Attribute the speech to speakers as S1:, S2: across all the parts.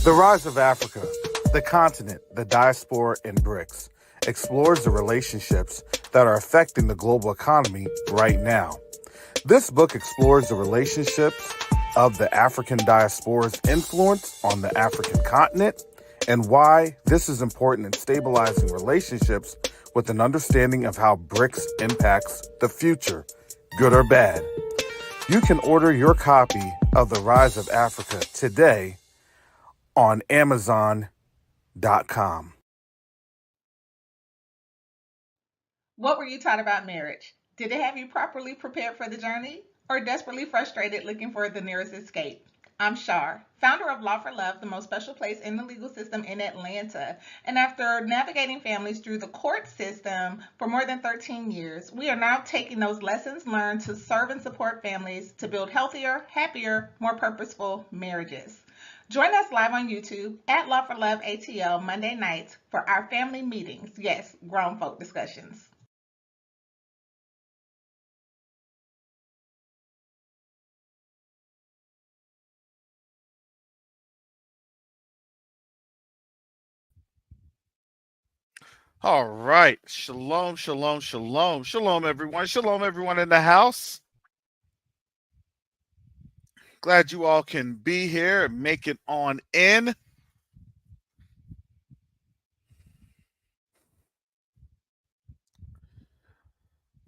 S1: The Rise of Africa, the continent, the diaspora, and BRICS explores the relationships that are affecting the global economy right now. This book explores the relationships of the African diaspora's influence on the African continent and why this is important in stabilizing relationships with an understanding of how BRICS impacts the future, good or bad. You can order your copy of The Rise of Africa today on Amazon.com.
S2: What were you taught about marriage? Did it have you properly prepared for the journey or desperately frustrated looking for the nearest escape? I'm Shar, founder of Law for Love, the most special place in the legal system in Atlanta. And after navigating families through the court system for more than 13 years, we are now taking those lessons learned to serve and support families to build healthier, happier, more purposeful marriages. Join us live on YouTube at Law for Love ATL Monday nights for our family meetings. Yes, grown folk discussions.
S3: All right. Shalom, shalom, shalom. Shalom, everyone. Shalom, everyone in the house. Glad you all can be here and make it on in.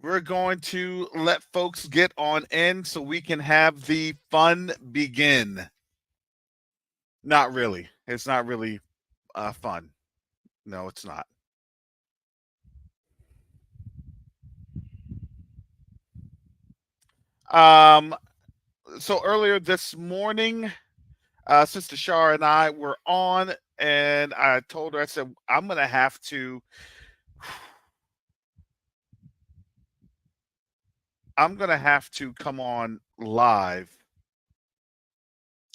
S3: We're going to let folks get on in so we can have the fun begin. Not really. It's not really fun. No, it's not. Um, so earlier this morning, Sister Shar and I were on, and I told her, I said, I'm gonna have to come on live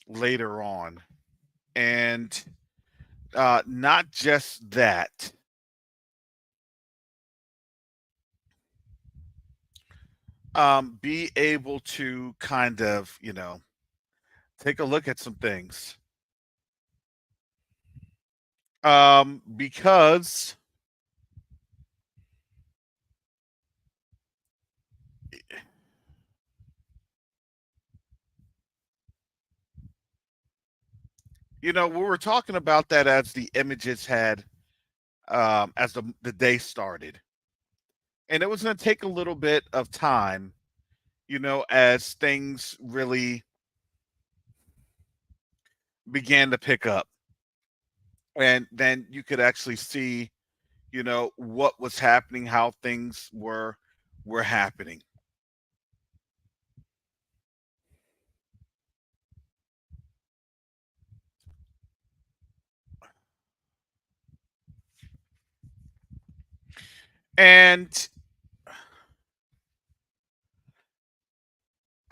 S3: later on, and not just that. Be able to kind of, take a look at some things. Because we were talking about that as the images had as the day started. And it was going to take a little bit of time, as things really began to pick up. And then you could actually see, what was happening, how things were happening. And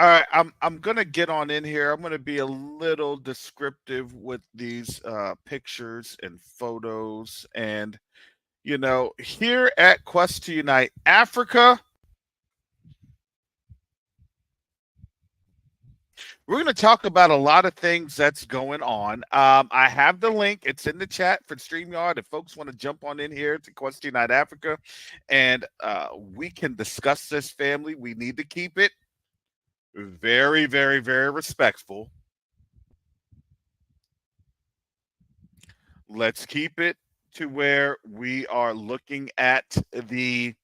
S3: all right, I'm gonna get on in here. I'm gonna be a little descriptive with these pictures and photos, and here at Quest to Unite Africa, we're going to talk about a lot of things that's going on. I have the link. It's in the chat for StreamYard. If folks want to jump on in here to Quest to Unite Africa, and we can discuss this, family. We need to keep it very, very, very respectful. Let's keep it to where we are looking at the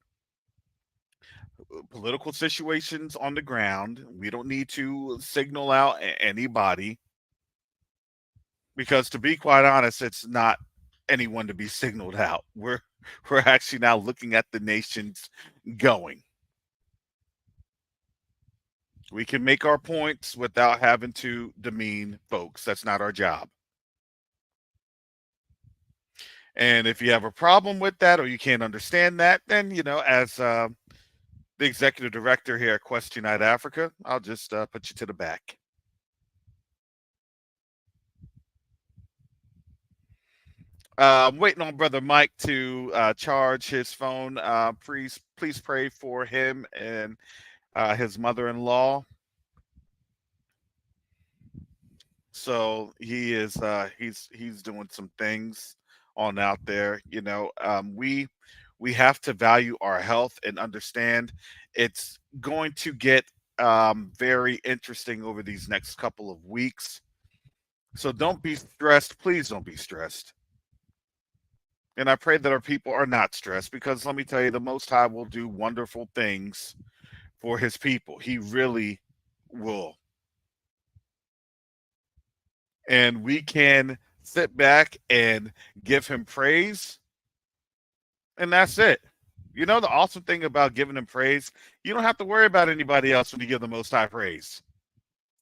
S3: political situations on the ground. We don't need to signal out anybody, because to be quite honest, it's not anyone to be signaled out. We're actually now looking at the nations going. We can make our points without having to demean folks. That's not our job. And if you have a problem with that or you can't understand that, then, as the executive director here at Quest Unite Africa, I'll just put you to the back. I'm waiting on Brother Mike to charge his phone. Please pray for him and his mother-in-law. So he's doing some things on out there. We have to value our health and understand it's going to get very interesting over these next couple of weeks. So don't be stressed. Please don't be stressed. And I pray that our people are not stressed, because let me tell you, the Most High will do wonderful things for his people. He really will. And we can sit back and give him praise, and that's it. You know, the awesome thing about giving him praise, you don't have to worry about anybody else when you give the Most High praise.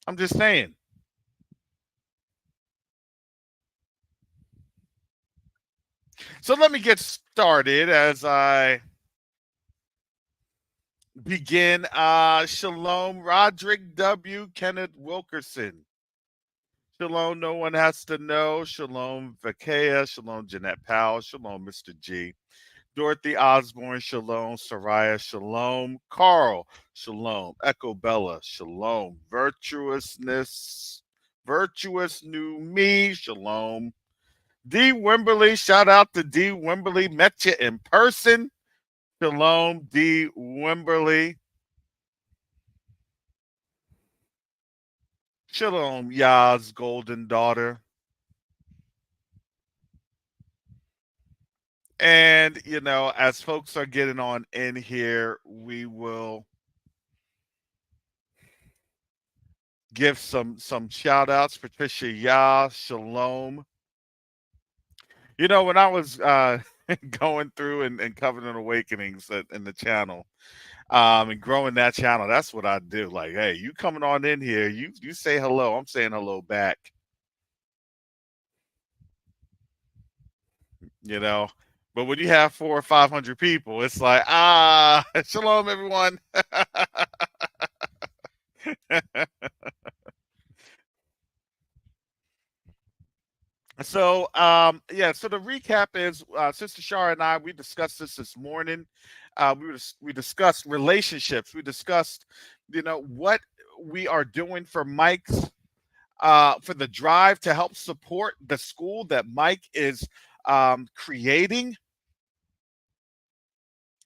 S3: I'm just saying. So let me get started as I begin. Shalom, Roderick W. Kenneth Wilkerson. Shalom, no one has to know. Shalom, Vakea. Shalom, Jeanette Powell. Shalom, Mr. G. Dorothy Osborne. Shalom, Soraya. Shalom, Carl. Shalom, Echo Bella. Shalom, Virtuous New Me. Shalom, D. Wimberly. Shout out to D. Wimberly. Met you in person. Shalom, D. Wimberly. Shalom, Yah's golden daughter. And as folks are getting on in here, we will give some shout outs. Patricia Yah, Shalom. When I was going through and Covenant Awakenings in the channel, and growing that channel, that's what I do. Like, hey, you coming on in here, you say hello, I'm saying hello back. you know. But when you have 400 or 500 people, it's like, shalom, everyone. So the recap is, Sister Shara and I, we discussed this morning. We discussed relationships. We discussed, what we are doing for Mike's, for the drive to help support the school that Mike is creating.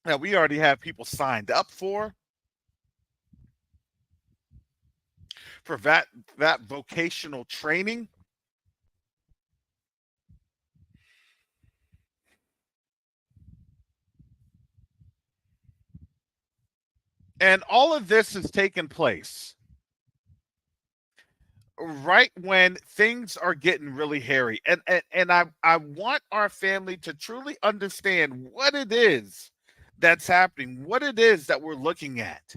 S3: That we already have people signed up for that vocational training. And all of this has taken place right when things are getting really hairy. And I want our family to truly understand what it is that's happening, what it is that we're looking at.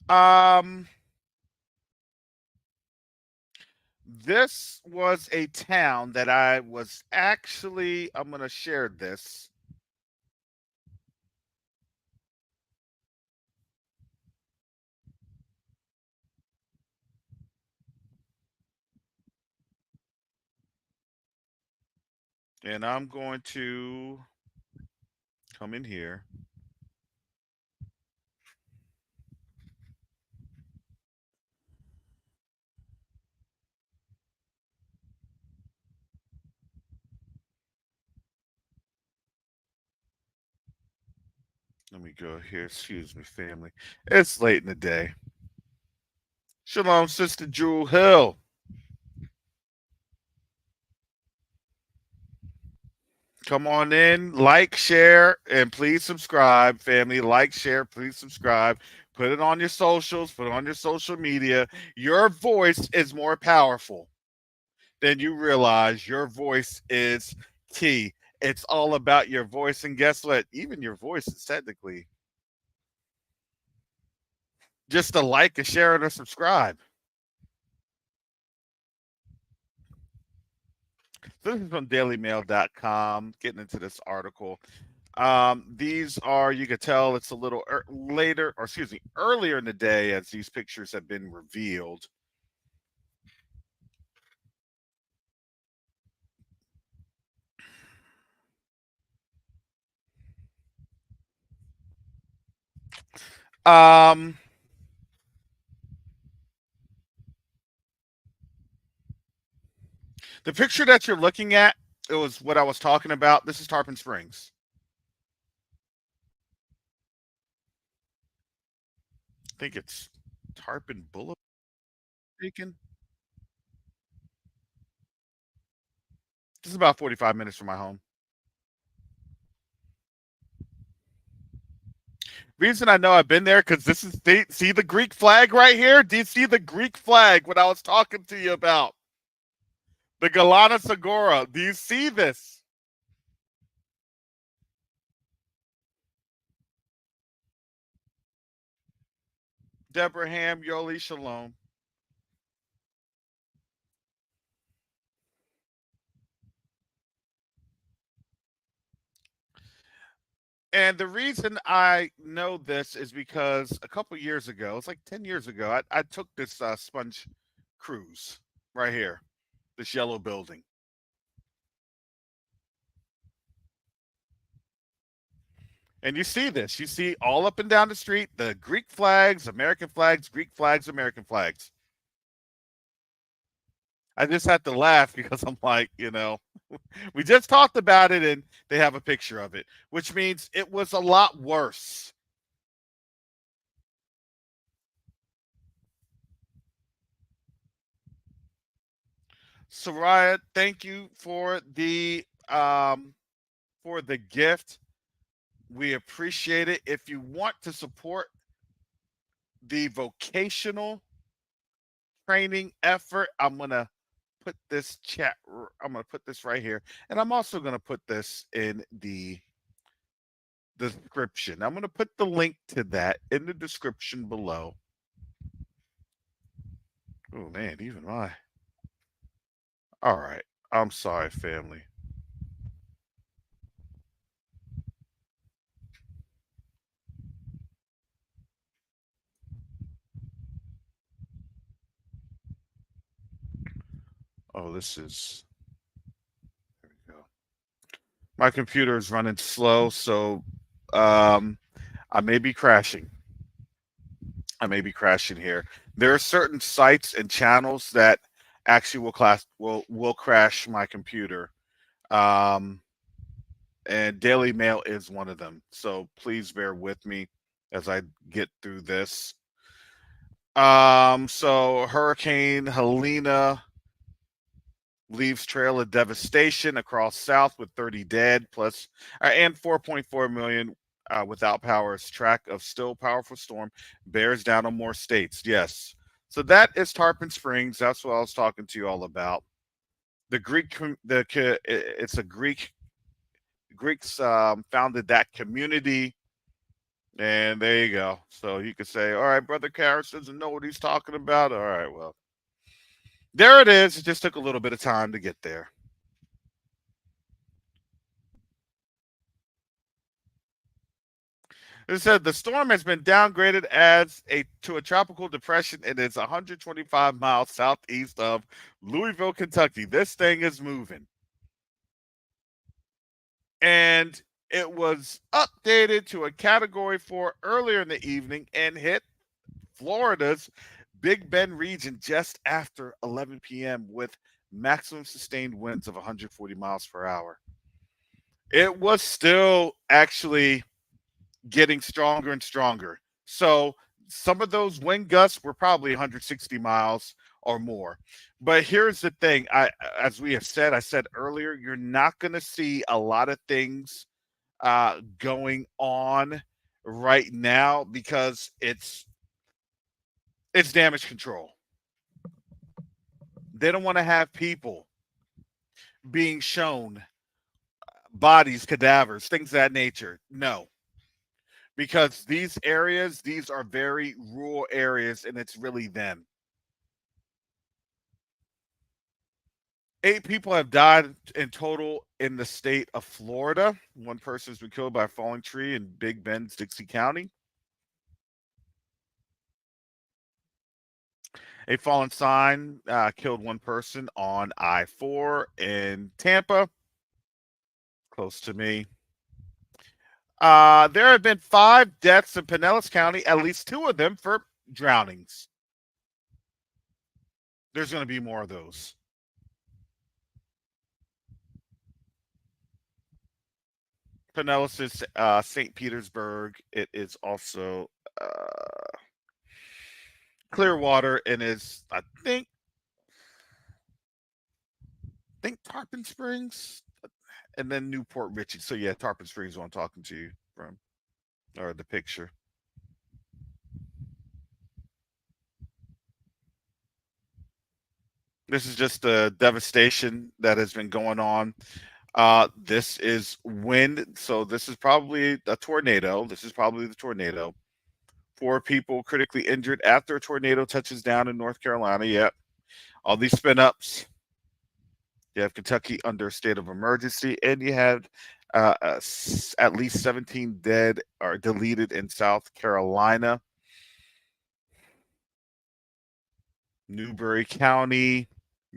S3: Um this was a town that I was actually, I'm going to share this. And I'm going to come in here. Let me go here. Excuse me, family. It's late in the day. Shalom, Sister Jewel Hill. Come on in, like, share, and please subscribe, family. Like, share, please subscribe. Put it on your socials, put it on your social media. Your voice is more powerful than you realize. Your voice is key. It's all about your voice. And guess what? Even your voice is technically just a like, a share, and a subscribe. So this is from dailymail.com, getting into this article. These are, you could tell it's a little later, or excuse me, earlier in the day as these pictures have been revealed. Um, the picture that you're looking at, it was what I was talking about. This is Tarpon Springs. I think it's Tarpon Boulevard. This is about 45 minutes from my home. Reason I know I've been there because this is see the Greek flag right here. Do you see the Greek flag? What I was talking to you about the Galata Sagora. Do you see this? Deborah Ham, Yoli Shalom. And the reason I know this is because a couple years ago, it's like 10 years ago, I took this sponge cruise right here, this yellow building. And you see this. You see all up and down the street the Greek flags, American flags, Greek flags, American flags. I just had to laugh because I'm like, we just talked about it and they have a picture of it, which means it was a lot worse. Soraya, thank you for the gift. We appreciate it. If you want to support the vocational training effort, I'm gonna put this chat. I'm gonna put this right here, and I'm also gonna put this in the description. I'm gonna put the link to that in the description below. Oh man, even my. All right. I'm sorry, family. Oh, this is. There we go. My computer is running slow, so I may be crashing. I may be crashing here. There are certain sites and channels that actually will crash my computer. Um, and Daily Mail is one of them. So please bear with me as I get through this. So Hurricane Helene leaves trail of devastation across South with 30 dead plus and 4.4 million without power as track of still powerful storm bears down on more states. Yes. So that is Tarpon Springs. That's what I was talking to you all about. The it's a Greeks founded that community, and there you go. So you could say, all right, Brother Karras doesn't know what he's talking about. All right, well, there it is. It just took a little bit of time to get there. It said the storm has been downgraded as to a tropical depression and is 125 miles southeast of Louisville, Kentucky. This thing is moving. And it was updated to a category 4 earlier in the evening and hit Florida's Big Bend region just after 11 p.m. with maximum sustained winds of 140 miles per hour. It was still actually getting stronger and stronger. So some of those wind gusts were probably 160 miles or more. But here's the thing, as we have said, I said earlier, you're not going to see a lot of things going on right now because it's damage control. They don't want to have people being shown bodies, cadavers, things of that nature. No, because these are very rural areas, and it's really them. 8 people have died in total in the state of Florida. One person has been killed by a falling tree in Big Bend, Dixie County. A fallen sign killed one person on I-4 in Tampa, close to me. There have been 5 deaths in Pinellas County, at least 2 of them for drownings. There's going to be more of those. Pinellas is St. Petersburg. It is also Clearwater, and is I think Tarpon Springs, and then Newport Richey. So yeah, Tarpon Springs is what I'm talking to you from, or the picture. This is just the devastation that has been going on. This is wind, so this is probably a tornado. This is probably the tornado. 4 people critically injured after a tornado touches down in North Carolina. Yep, all these spin ups. You have Kentucky under a state of emergency, and you have at least 17 dead or deleted in South Carolina, Newberry County,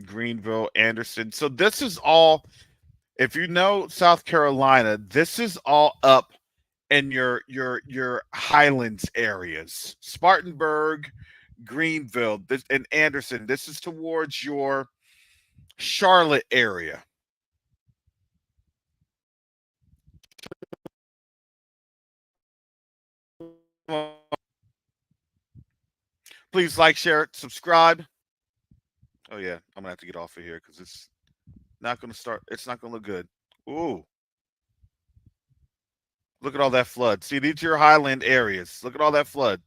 S3: Greenville, Anderson. So this is all, if you know South Carolina, this is all up in your Highlands areas, Spartanburg, Greenville, and Anderson. This is towards your Charlotte area. Please like, share, subscribe. Oh yeah, I'm gonna have to get off of here because it's not gonna start. It's not gonna look good. Ooh, look at all that flood. See, these are your highland areas. Look at all that flood.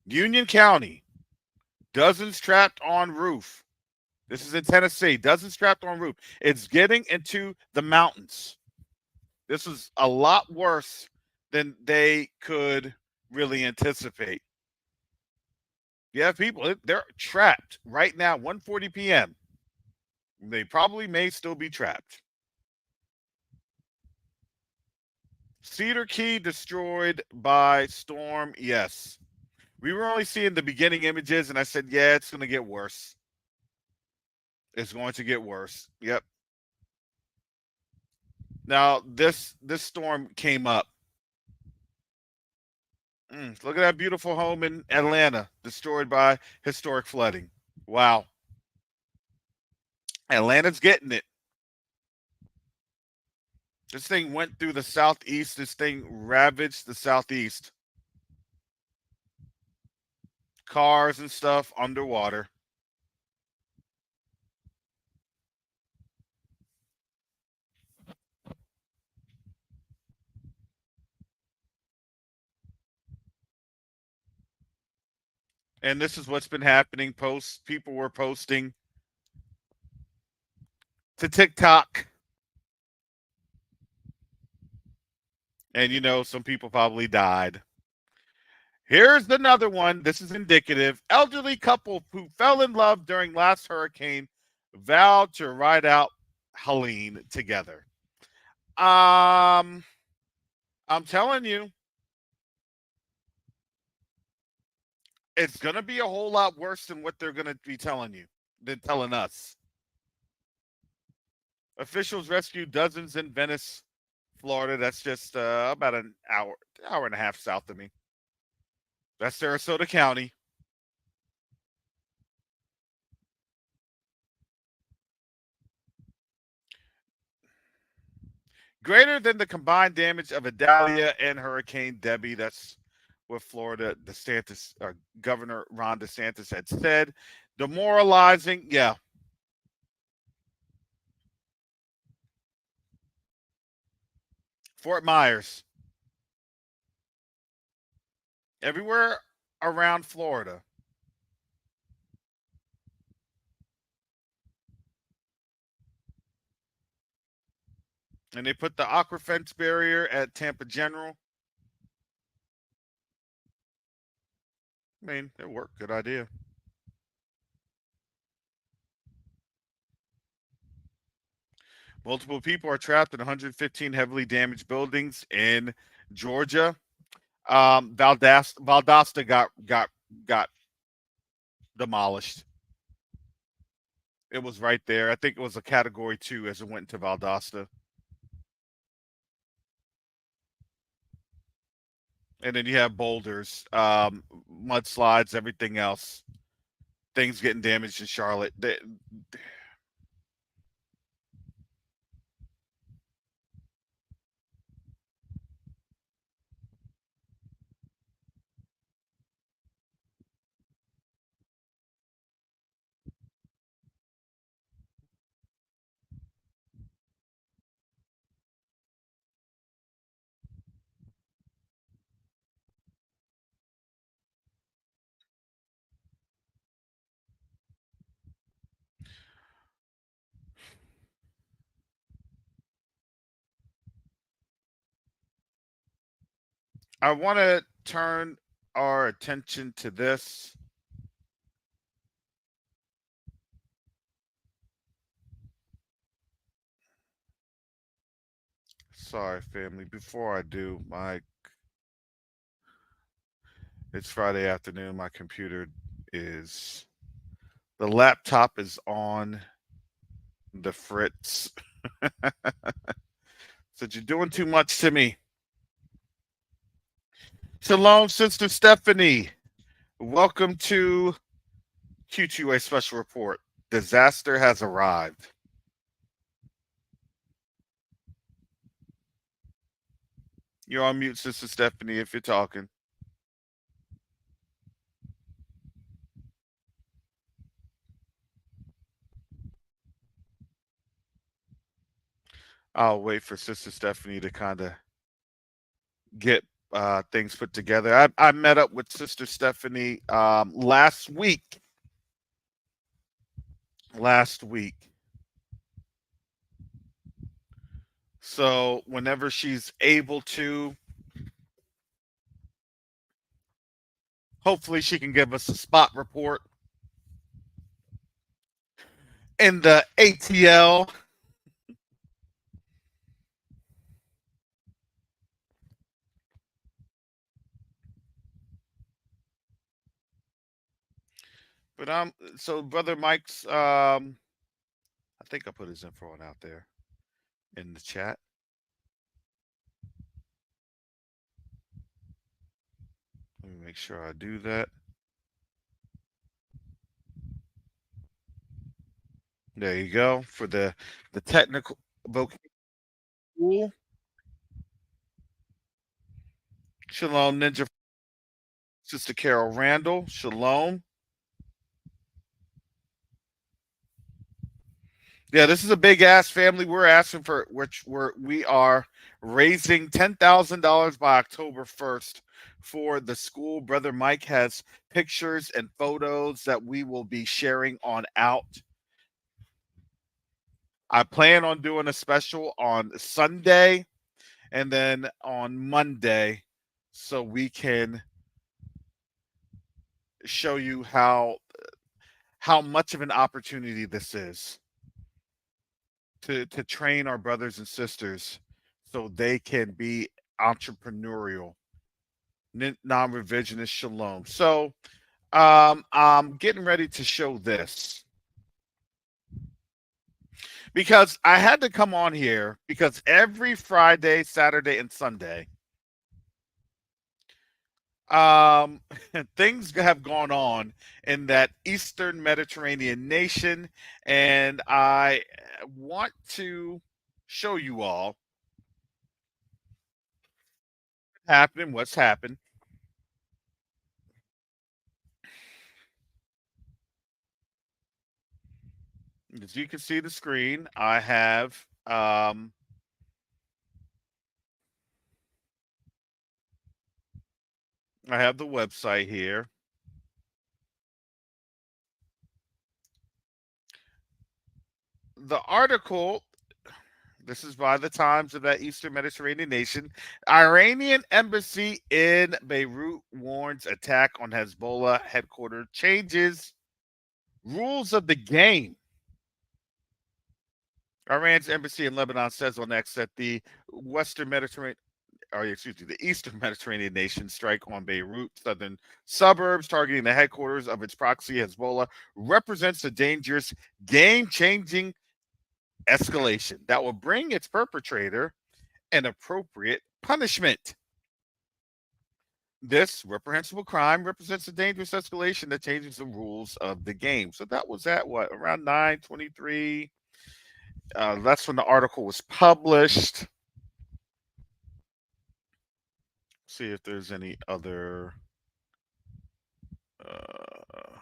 S3: Union County, dozens trapped on roof. This is in Tennessee. Dozens trapped on roof. It's getting into the mountains. This is a lot worse than they could really anticipate. You have people, they're trapped right now, 1:40 p.m. They probably may still be trapped. Cedar Key destroyed by storm. Yes. We were only seeing the beginning images, and I said, yeah, it's going to get worse. It's going to get worse. Yep. Now, this storm came up. Look at that beautiful home in Atlanta, destroyed by historic flooding. Wow. Atlanta's getting it. This thing went through the southeast. This thing ravaged the southeast. Cars and stuff underwater. And this is what's been happening. People were posting to TikTok. And some people probably died. Here's another one. This is indicative. Elderly couple who fell in love during last hurricane vowed to ride out Helene together. I'm telling you, it's gonna be a whole lot worse than what they're gonna be telling you, than telling us. Officials rescued dozens in Venice, Florida. That's just about an hour and a half south of me. That's Sarasota County. Greater than the combined damage of Idalia and Hurricane Debbie. That's what Florida DeSantis, Governor Ron DeSantis had said. Demoralizing, yeah. Fort Myers, everywhere around Florida. And they put the aqua fence barrier at Tampa General. I mean, it worked. Good idea. Multiple people are trapped in 115 heavily damaged buildings in Georgia. Valdosta got demolished. It was right there. I think it was a category 2 as it went into Valdosta. And then you have boulders, mudslides, everything else. Things getting damaged in Charlotte. I want to turn our attention to this. Sorry, family. Before I do, it's Friday afternoon. My computer is the laptop is on the fritz. Said you're doing too much to me. Shalom, Sister Stephanie. Welcome to Q2UA Special Report. Disaster has arrived. You're on mute, Sister Stephanie, if you're talking. I'll wait for Sister Stephanie to kind of get things put together. I met up with Sister Stephanie last week. Last week. So whenever she's able to, hopefully she can give us a spot report in the ATL. But so Brother Mike's I think I put his info on out there in the chat. Let me make sure I do that. There you go for the technical vocal. Shalom Ninja, Sister Carol Randall. Shalom. Yeah, this is a big ass family. We're asking for which we are raising $10,000 by October 1st for the school. Brother Mike has pictures and photos that we will be sharing on out. I plan on doing a special on Sunday and then on Monday so we can show you how much of an opportunity this is to train our brothers and sisters so they can be entrepreneurial, non-revisionist. Shalom. So I'm getting ready to show this because I had to come on here because every Friday, Saturday, and Sunday, um things have gone on in that Eastern Mediterranean nation, and I want to show you all what's happened. As you can see the screen, I have the website here. The article, this is by the Times of that Eastern Mediterranean nation. Iranian embassy in Beirut warns attack on Hezbollah headquarters changes rules of the game. Iran's embassy in Lebanon says on X that the the Eastern Mediterranean nation strike on Beirut southern suburbs, targeting the headquarters of its proxy Hezbollah, represents a dangerous, game-changing escalation that will bring its perpetrator an appropriate punishment. This reprehensible crime represents a dangerous escalation that changes the rules of the game. So that was at what, around 9:23. That's when the article was published. See if there's any other. Uh,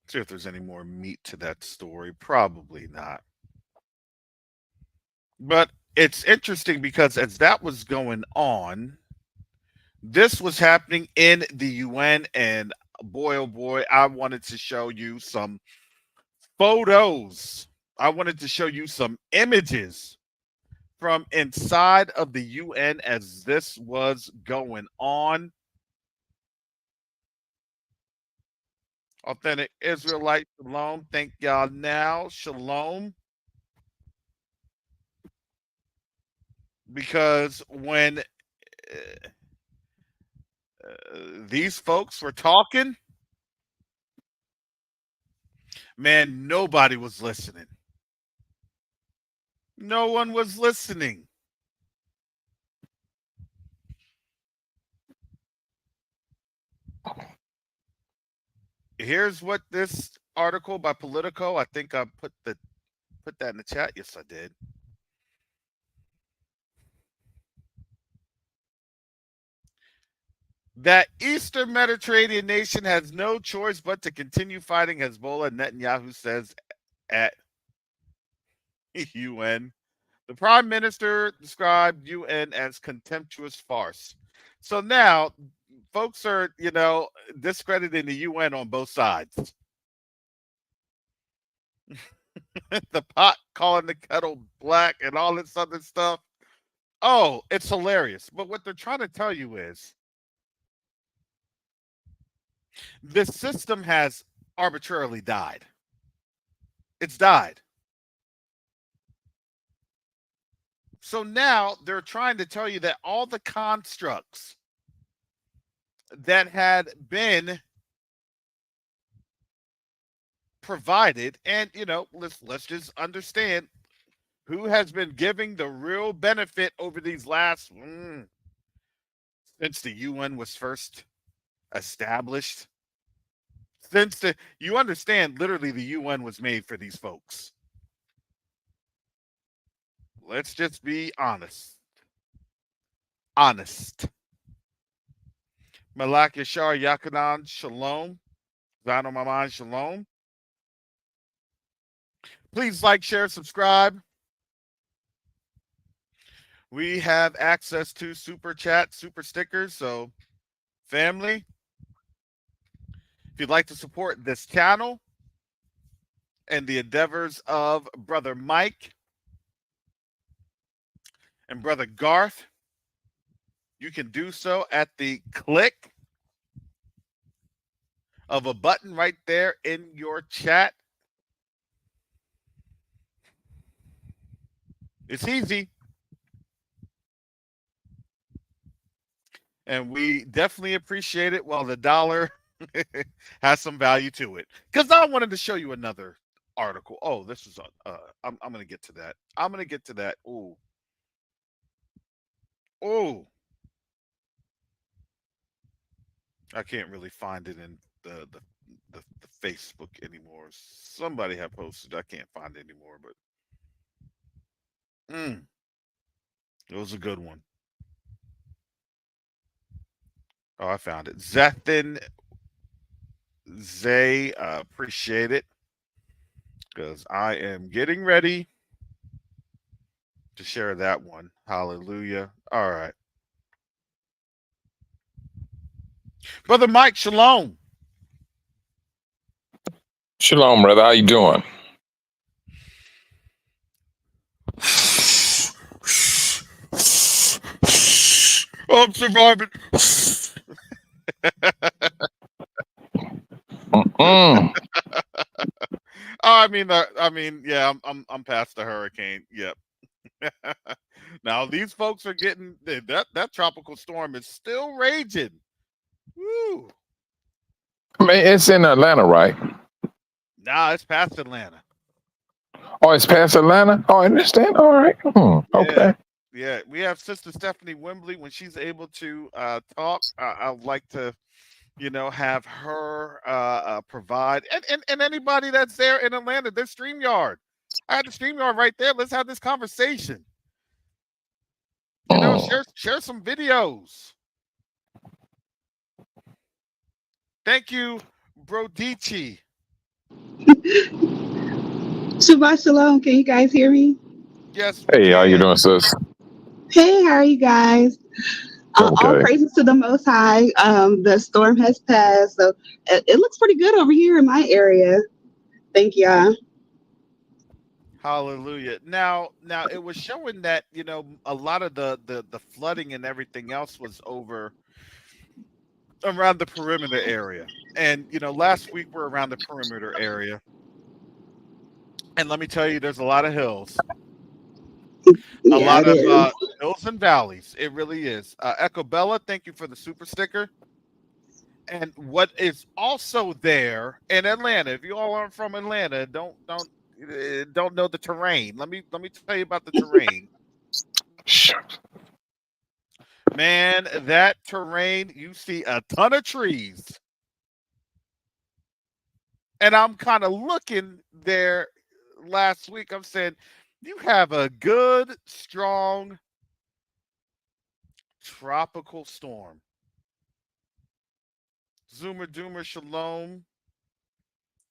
S3: see if there's any more meat to that story. Probably not. But it's interesting because as that was going on, this was happening in the UN, and boy, oh boy, I wanted to show you some photos. I wanted to show you some images from inside of the UN as this was going on. Authentic Israelite Shalom. Thank y'all now. Shalom. Because when these folks were talking, man, nobody was listening. No one was listening. Here's what this article by Politico, I think I put that in the chat. Yes, I did. That Eastern Mediterranean nation has no choice but to continue fighting Hezbollah, Netanyahu says at UN. The prime minister described UN as contemptuous farce. So now folks are, discrediting the UN on both sides. The pot calling the kettle black and all this other stuff. Oh, it's hilarious. But what they're trying to tell you is this system has arbitrarily died. It's died. So now they're trying to tell you that all the constructs that had been provided, and let's just understand who has been giving the real benefit over these last since the UN was first established. You understand, literally the UN was made for these folks. Let's just be honest. Malak Yashar Yakanan Shalom. Zano Maman Shalom. Please like, share, subscribe. We have access to super chat, super stickers. So, family, if you'd like to support this channel and the endeavors of Brother Mike and Brother Garth, you can do so at the click of a button right there in your chat. It's easy. And we definitely appreciate it while the dollar has some value to it. Because I wanted to show you another article. Oh, this is I'm going to get to that. Ooh. I can't really find it in the Facebook anymore. Somebody had posted. I can't find it anymore, but it was a good one. Oh, I found it. Zethan Zay, appreciate it, because I am getting ready to share that one. Hallelujah. All right. Brother Mike, shalom.
S4: Shalom, brother. How you doing?
S3: I'm surviving. I mean, yeah, I'm past the hurricane. Yep. Now these folks are getting that tropical storm is still raging. Woo.
S4: I mean, it's in Atlanta, right?
S3: Nah, it's past Atlanta.
S4: Oh, it's past Atlanta? Oh, I understand. All right. Okay.
S3: Yeah, we have Sister Stephanie Wembley. When she's able to talk, I'd like to, have her provide, and anybody that's there in Atlanta, there's StreamYard. I had the StreamYard right there. Let's have this conversation.
S4: Mm.
S3: Share some videos. Thank you, Brodici.
S5: Shabbat shalom. Can you guys hear me?
S3: Yes, we
S4: Hey, how you
S3: can.
S4: doing, sis?
S5: Hey, how are you guys? All
S4: Okay.
S5: praises to the Most High. The storm has passed, so it looks pretty good over here in my area. Thank y'all.
S3: Hallelujah. Now it was showing that a lot of the flooding and everything else was over around the perimeter area, and last week we're around the perimeter area, and let me tell you, there's a lot of hills, a
S5: Yeah,
S3: lot
S5: it
S3: of
S5: is.
S3: hills and valleys. It really is. Echo Bella, thank you for the super sticker. And what is also there in Atlanta, if you all aren't from Atlanta, don't know the terrain. Let me tell you about the terrain.
S4: Shucks.
S3: Man, that terrain, you see a ton of trees. And I'm kind of looking there last week. I'm saying, you have a good, strong tropical storm. Zoomer Doomer Shalom.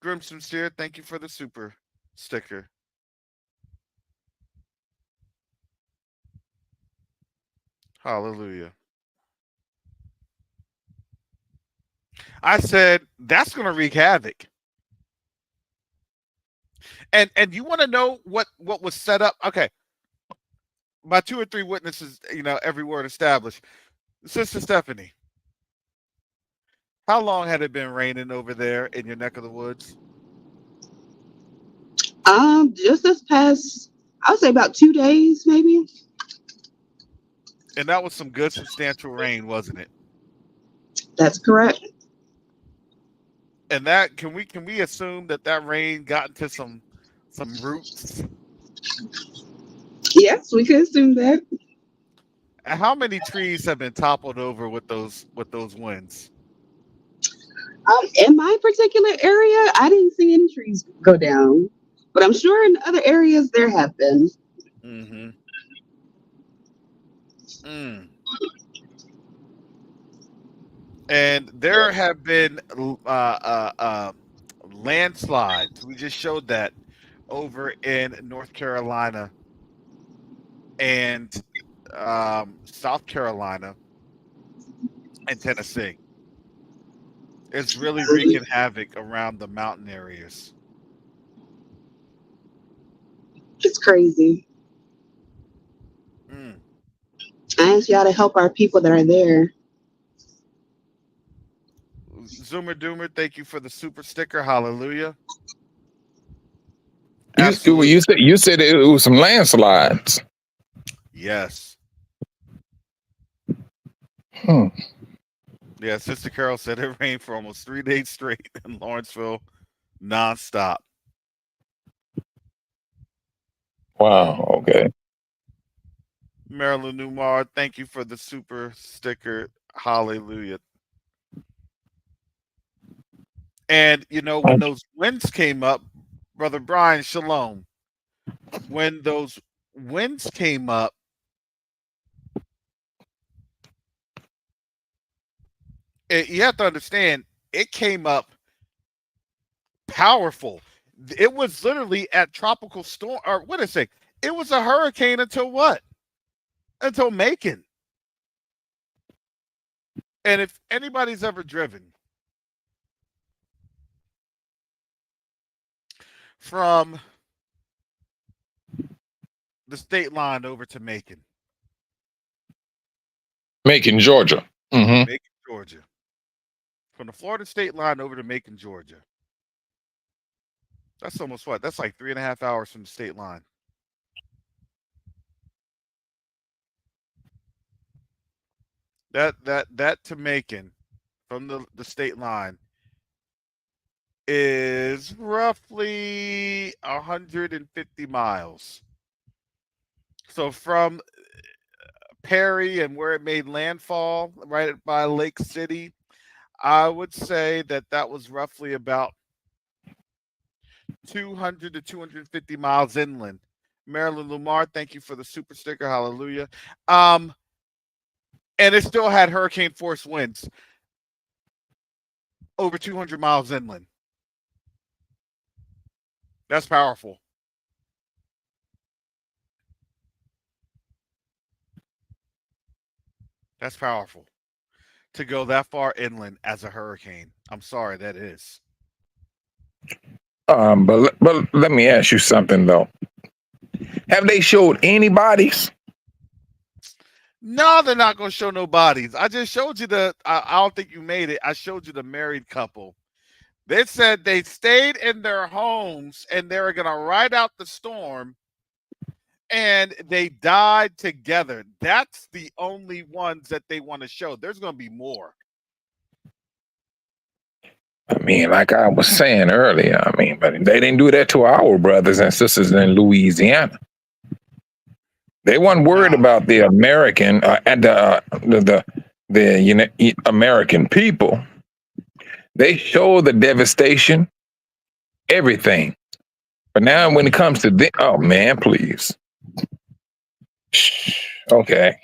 S3: Grim Sincere, thank you for the super sticker. Hallelujah. I said that's gonna wreak havoc. And you want to know what was set up? Okay, by two or three witnesses, every word established. Sister Stephanie, how long had it been raining over there in your neck of the woods?
S5: Just this past, I would say about 2 days, maybe.
S3: And that was some good substantial rain, wasn't it?
S5: That's correct.
S3: And that can we assume that rain got into some roots?
S5: Yes, we could assume that.
S3: And how many trees have been toppled over with those winds?
S5: In my particular area, I didn't see any trees go down, but I'm sure in other areas there have been.
S3: Mm-hmm. Mm. And there have been landslides. We just showed that over in North Carolina and South Carolina and Tennessee. It's really wreaking havoc around the mountain areas.
S5: It's crazy.
S3: Mm.
S5: I ask y'all to help our people that are there.
S3: Zoomer Doomer, thank you for the super sticker. Hallelujah.
S4: You
S3: Absolutely.
S4: you said it was some landslides.
S3: Yes.
S4: Hmm.
S3: Yeah, Sister Carol said it rained for almost 3 days straight in Lawrenceville, nonstop. Mm.
S4: Wow. Okay.
S3: Marilyn Newmar, thank you for the super sticker. Hallelujah. And when those winds came up, Brother Brian, shalom. When those winds came up, you have to understand it came up powerful. It was literally at tropical storm, or what did I say? It was a hurricane until what? Until Macon. And if anybody's ever driven from the state line over to Macon,
S4: Macon, Georgia. Mm-hmm.
S3: Macon, Georgia, from the Florida state line over to Macon, Georgia, that's almost what? That's like 3.5 hours from the state line. That to Macon from the state line is roughly 150 miles. So from Perry and where it made landfall right by Lake City, I would say that that was roughly about 200 to 250 miles inland. Marilyn Lumar, thank you for the super sticker. Hallelujah. Um, and it still had hurricane force winds over 200 miles inland. That's powerful. That's powerful to go that far inland as a hurricane. I'm sorry, that is.
S4: But let me ask you something though. Have they showed any bodies?
S3: No, they're not going to show no bodies. I just showed you I don't think you made it. I showed you the married couple. They said they stayed in their homes and they were going to ride out the storm and they died together. That's the only ones that they want to show. There's going to be more.
S4: I mean, like I was saying earlier, I mean, but they didn't do that to our brothers and sisters in Louisiana. They weren't worried about the American and American people. They show the devastation, everything. But now, when it comes to oh man, please. Okay.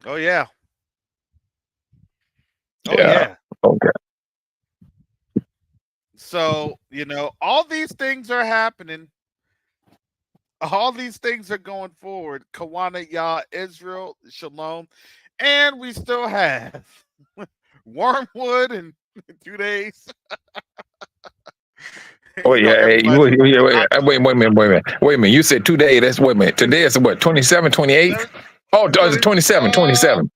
S3: Oh yeah. Oh
S4: Yeah.
S3: yeah.
S4: Okay.
S3: So, all these things are happening. All these things are going forward. Kawana Yah, Israel, Shalom. And we still have Wormwood in 2 days.
S4: Oh yeah, hey, wait a minute. You said 2 days. That's wait a minute. Today is what, 27, 28? Oh, it's 27, 27.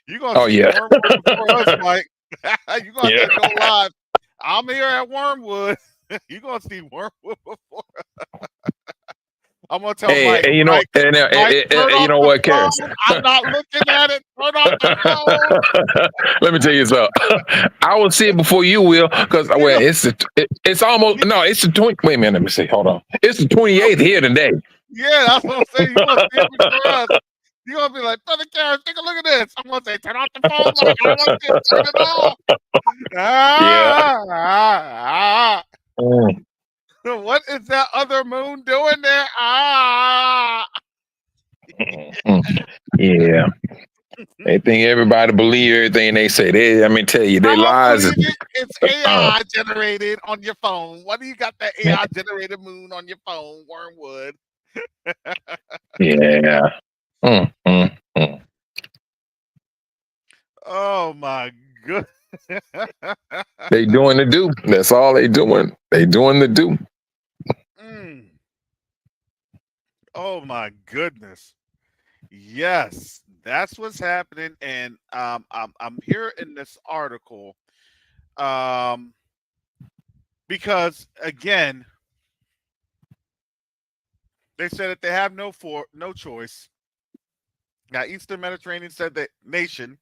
S3: You're gonna see Wormwood before us, Mike. You're gonna have to go live. I'm here at Wormwood. You're gonna see Wormwood before. I'm gonna tell Mike.
S4: Hey,
S3: Mike,
S4: you know what, Karis?
S3: I'm not looking at it. Turn off the phone.
S4: Let me tell you something. I will see it before you will, because it's almost it's the 20. Wait a minute, let me see. Hold on. It's the 28th here today.
S3: Yeah, that's what I'm saying. You're gonna see it before us. You're gonna be like, Brother Karis, take a look at this. I'm gonna say, turn off the phone, Mike. I don't want to turn it off. What is that other moon doing there?
S4: Yeah. They think everybody believe everything they say. Tell you, they lies.
S3: It's AI generated on your phone. Why do you got that AI generated moon on your phone, Wormwood?
S4: Yeah.
S3: Oh my goodness.
S4: They doing the do. That's all they doing. They doing the do.
S3: Oh my goodness. Yes, that's what's happening, and I'm here in this article, because again, they said that they have no choice. Now, Eastern Mediterranean said that nation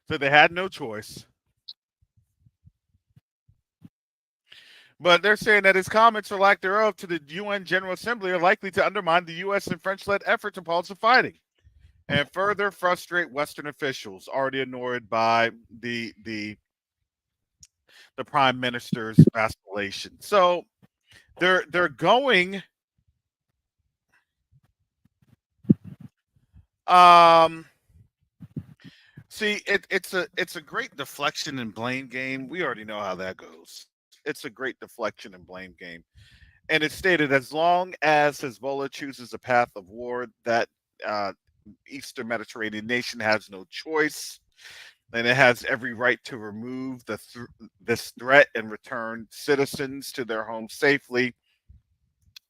S3: said they had no choice. But they're saying that his comments or lack thereof to the UN General Assembly are likely to undermine the U.S. and French-led effort to pause the fighting and further frustrate Western officials already annoyed by the Prime Minister's vacillation. So they're going. See, it's a great deflection and blame game. We already know how that goes. It's a great deflection and blame game. And it's stated as long as Hezbollah chooses a path of war, that Eastern Mediterranean nation has no choice, and it has every right to remove this threat and return citizens to their homes safely.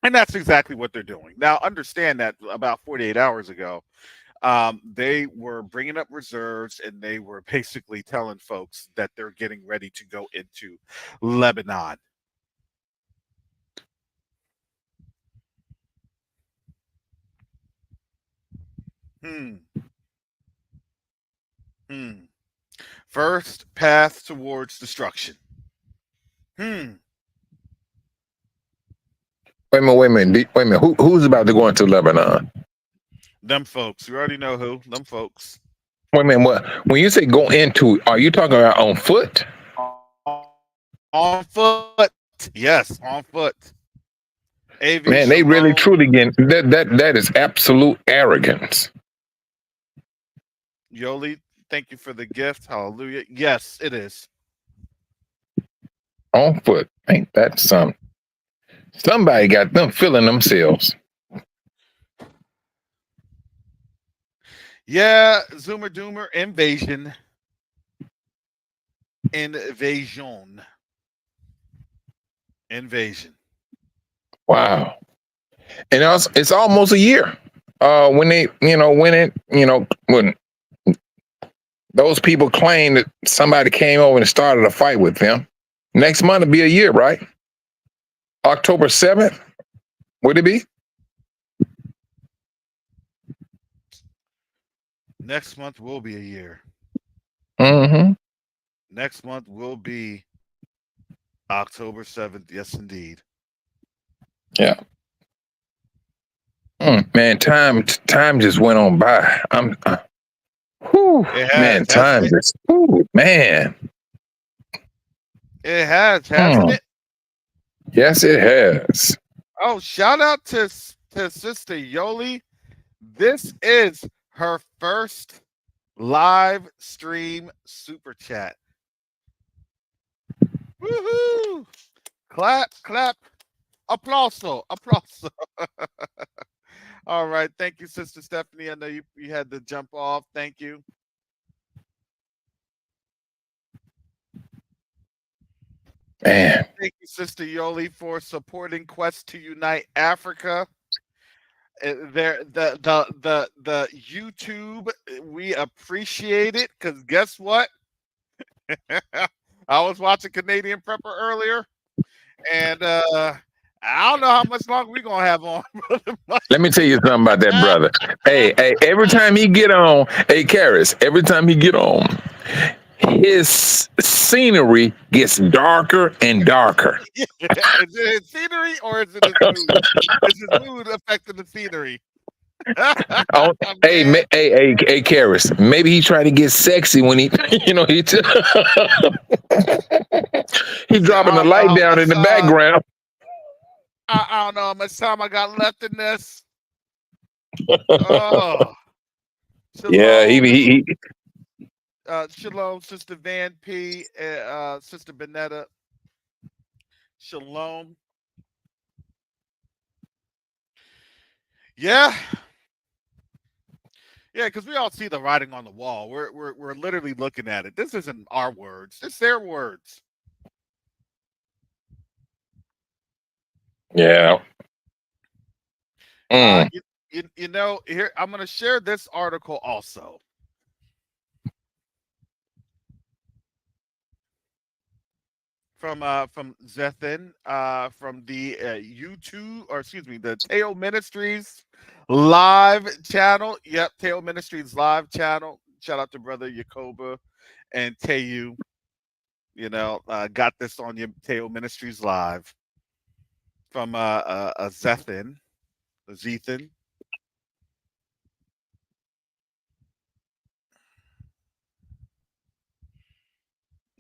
S3: And that's exactly what they're doing. Now, understand that about 48 hours ago, they were bringing up reserves and they were basically telling folks that they're getting ready to go into Lebanon. First path towards destruction.
S4: Wait a minute, wait a minute, wait a minute. Who's about to go into Lebanon?
S3: Them folks. You already know who. Them folks.
S4: Wait a minute. What? When you say go into, are you talking about on foot?
S3: On foot. Yes, on foot. AV
S4: Man, they really
S3: Shalom.
S4: truly get that is absolute arrogance.
S3: Yoli, thank you for the gift. Hallelujah. Yes, it is.
S4: On foot. Ain't that something? Somebody got them feeling themselves.
S3: Yeah, Zoomer Doomer invasion. Invasion.
S4: Wow. And it's almost a year. When those people claim that somebody came over and started a fight with them. Next month will be a year, right? October 7th, would it be?
S3: Next month will be a year.
S4: Mm-hmm.
S3: Next month will be October 7th. Yes, indeed.
S4: Yeah. Man, time just went on by.
S3: It has,
S4: time just, man.
S3: It has, hasn't it?
S4: Yes, it has.
S3: Oh, shout out to Sister Yoli. This is her first live stream super chat. Woohoo! Clap, clap. Applauso. All right. Thank you, Sister Stephanie. I know you had to jump off. Thank you.
S4: Man.
S3: Thank you, Sister Yoli, for supporting Quest to Unite Africa. The YouTube, we appreciate it, because guess what? I was watching Canadian Prepper earlier, and I don't know how much longer we're gonna have on.
S4: Let me tell you something about that brother. Hey, every time he get on, Karis, every time he get on, his scenery gets darker and darker.
S3: Is it his scenery or is it his mood? Is his mood affecting the scenery?
S4: Hey, Karis, maybe he tried to get sexy when he, he dropping the light down in the background.
S3: I don't know how much time I got left in this. Oh,
S4: shalom. Yeah, he
S3: shalom, Sister Van P, Sister Benetta. Shalom. Yeah. Yeah, because we all see the writing on the wall. We're literally looking at it. This isn't our words. It's their words.
S4: Yeah.
S3: You know, here I'm going to share this article also. From Zethin, from the the Teo Ministries live channel. Yep, Teo Ministries live channel. Shout out to brother Yakoba and Teu. You know, got this on your Teo Ministries live from Zethin.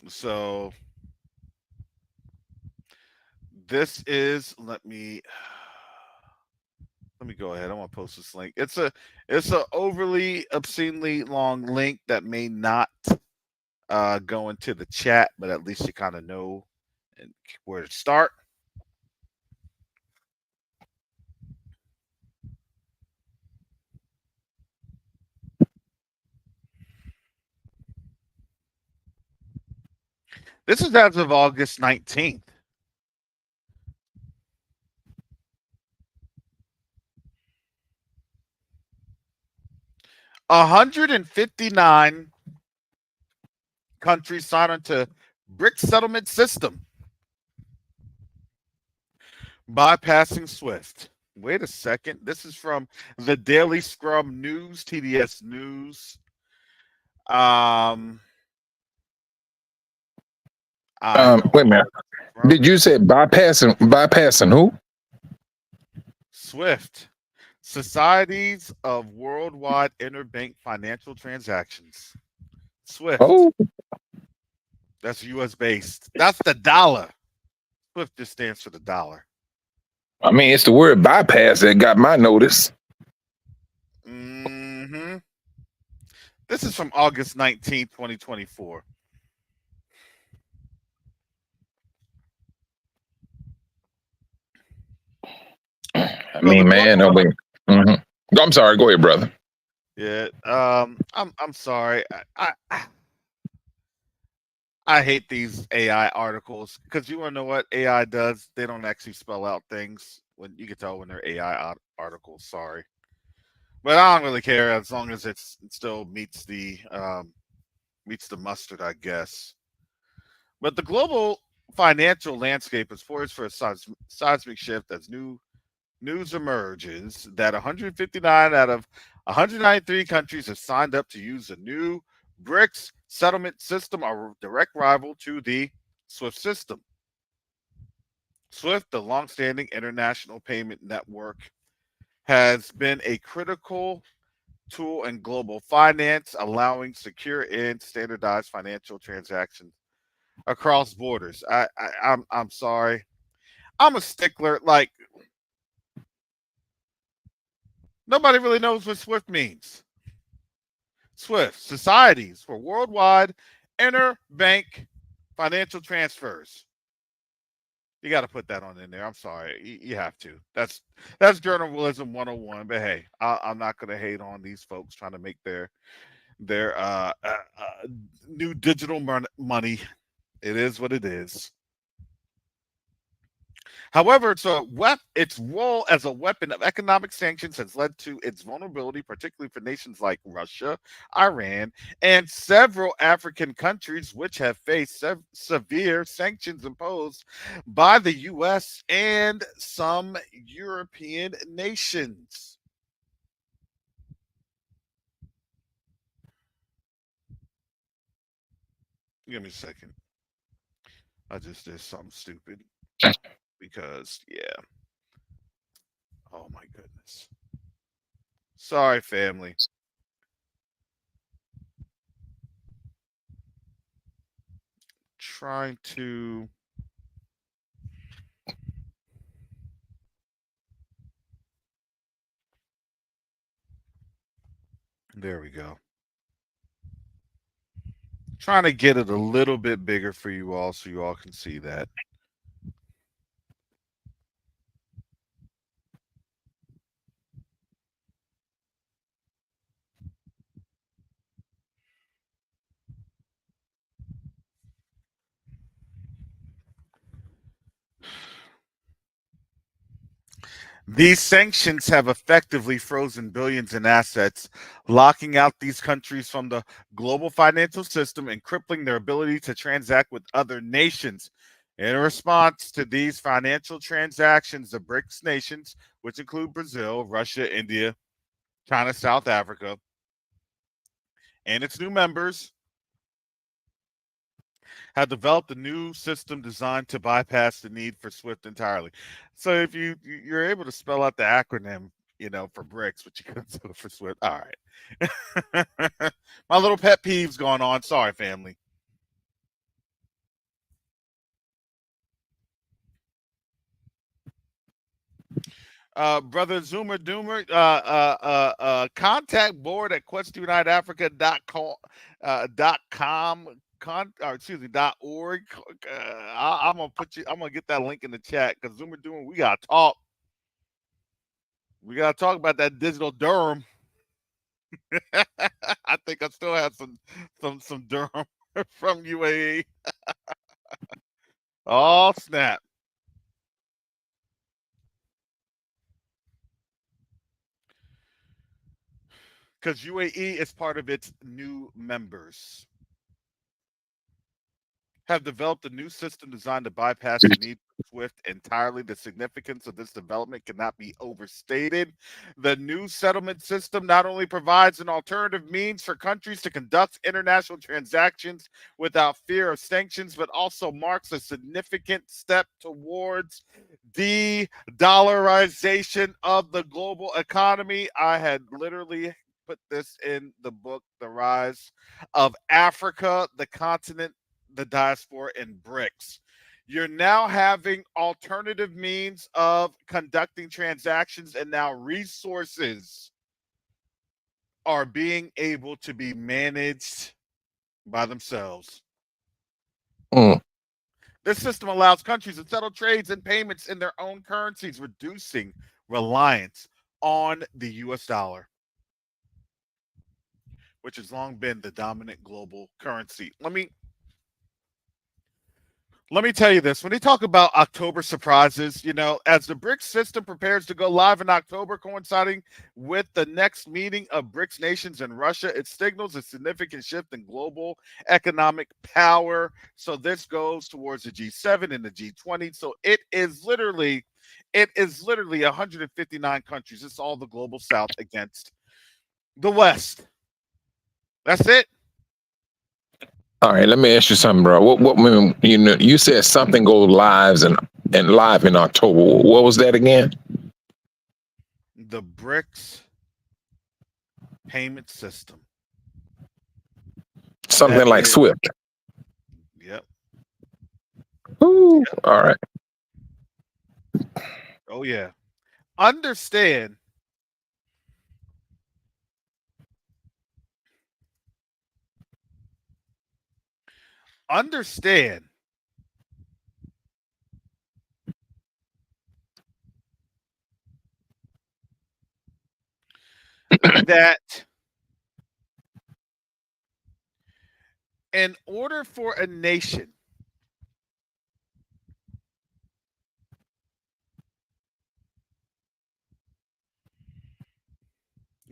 S3: So this is, let me go ahead. I want to post this link. It's a overly obscenely long link that may not go into the chat, but at least you kind of know where to start. This is as of August 19th. $159 countries signed onto BRICS settlement system, bypassing SWIFT. Wait a second. This is from the Daily Scrum News, TDS News.
S4: Wait a minute. Did you say bypassing who?
S3: SWIFT, Societies of Worldwide Interbank Financial Transactions. SWIFT.
S4: Oh,
S3: That's US based. That's the dollar. SWIFT just stands for the dollar.
S4: I mean, it's the word bypass that got my notice.
S3: Hmm. This is from August 19th, 2024.
S4: I
S3: So the
S4: mean, man,
S3: global,
S4: no wait. hmm I'm sorry. Go ahead, brother.
S3: yeah. I'm sorry. I hate these AI articles because you want to know what AI does? They don't actually spell out things when you can tell when they're AI articles. Sorry, but I don't really care as long as it still meets the mustard, I guess. But the global financial landscape is poised for a seismic shift as news emerges that 159 out of 193 countries have signed up to use the new BRICS settlement system, a direct rival to the SWIFT system. SWIFT, the longstanding international payment network, has been a critical tool in global finance, allowing secure and standardized financial transactions across borders. I'm sorry. I'm a stickler. Like nobody really knows what SWIFT means. SWIFT, Societies for Worldwide Interbank Financial Transfers. You got to put that on in there. I'm sorry, you have to. That's journalism 101. But hey, I'm not going to hate on these folks trying to make their new digital money. It is what it is. However, its role as a weapon of economic sanctions has led to its vulnerability, particularly for nations like Russia, Iran, and several African countries, which have faced severe sanctions imposed by the U.S. and some European nations. Give me a second. I just did something stupid because, yeah. Oh my goodness. Sorry, family. Trying to. There we go. Trying to get it a little bit bigger for you all so you all can see that. These sanctions have effectively frozen billions in assets, locking out these countries from the global financial system and crippling their ability to transact with other nations. In response to these financial transactions, the BRICS nations, which include Brazil, Russia, India, China, South Africa, and its new members, have developed a new system designed to bypass the need for Swift entirely. So if you're able to spell out the acronym, for BRICS, but you couldn't spell it for Swift. All right. My little pet peeves going on. Sorry, family. Brother Zoomer Doomer, contact board at quest2uniteafrica.com, or excuse me, .org. I'm gonna get that link in the chat because Zoomer Doomer, we gotta talk. We gotta talk about that digital Durham. I think I still have some Durham from UAE. Oh snap! Because UAE is part of its new members. have developed a new system designed to bypass the need for SWIFT entirely. The significance of this development cannot be overstated. The new settlement system not only provides an alternative means for countries to conduct international transactions without fear of sanctions, but also marks a significant step towards de-dollarization of the global economy. I had literally put this in the book, The Rise of Africa, the continent, the diaspora, and BRICS. You're now having alternative means of conducting transactions, and now resources are being able to be managed by themselves.
S4: Mm.
S3: This system allows countries to settle trades and payments in their own currencies, reducing reliance on the US dollar, which has long been the dominant global currency. Let me tell you this. When they talk about October surprises, as the BRICS system prepares to go live in October, coinciding with the next meeting of BRICS nations in Russia, it signals a significant shift in global economic power. So this goes towards the G7 and the G20. So it is literally 159 countries. It's all the global South against the West. That's it.
S4: All right, let me ask you something, bro. What when you said something goes live in October. What was that again?
S3: The BRICS payment system.
S4: Something
S3: That
S4: like
S3: is,
S4: Swift.
S3: yep.
S4: Ooh, all right.
S3: Oh yeah. Understand understand that in order for a nation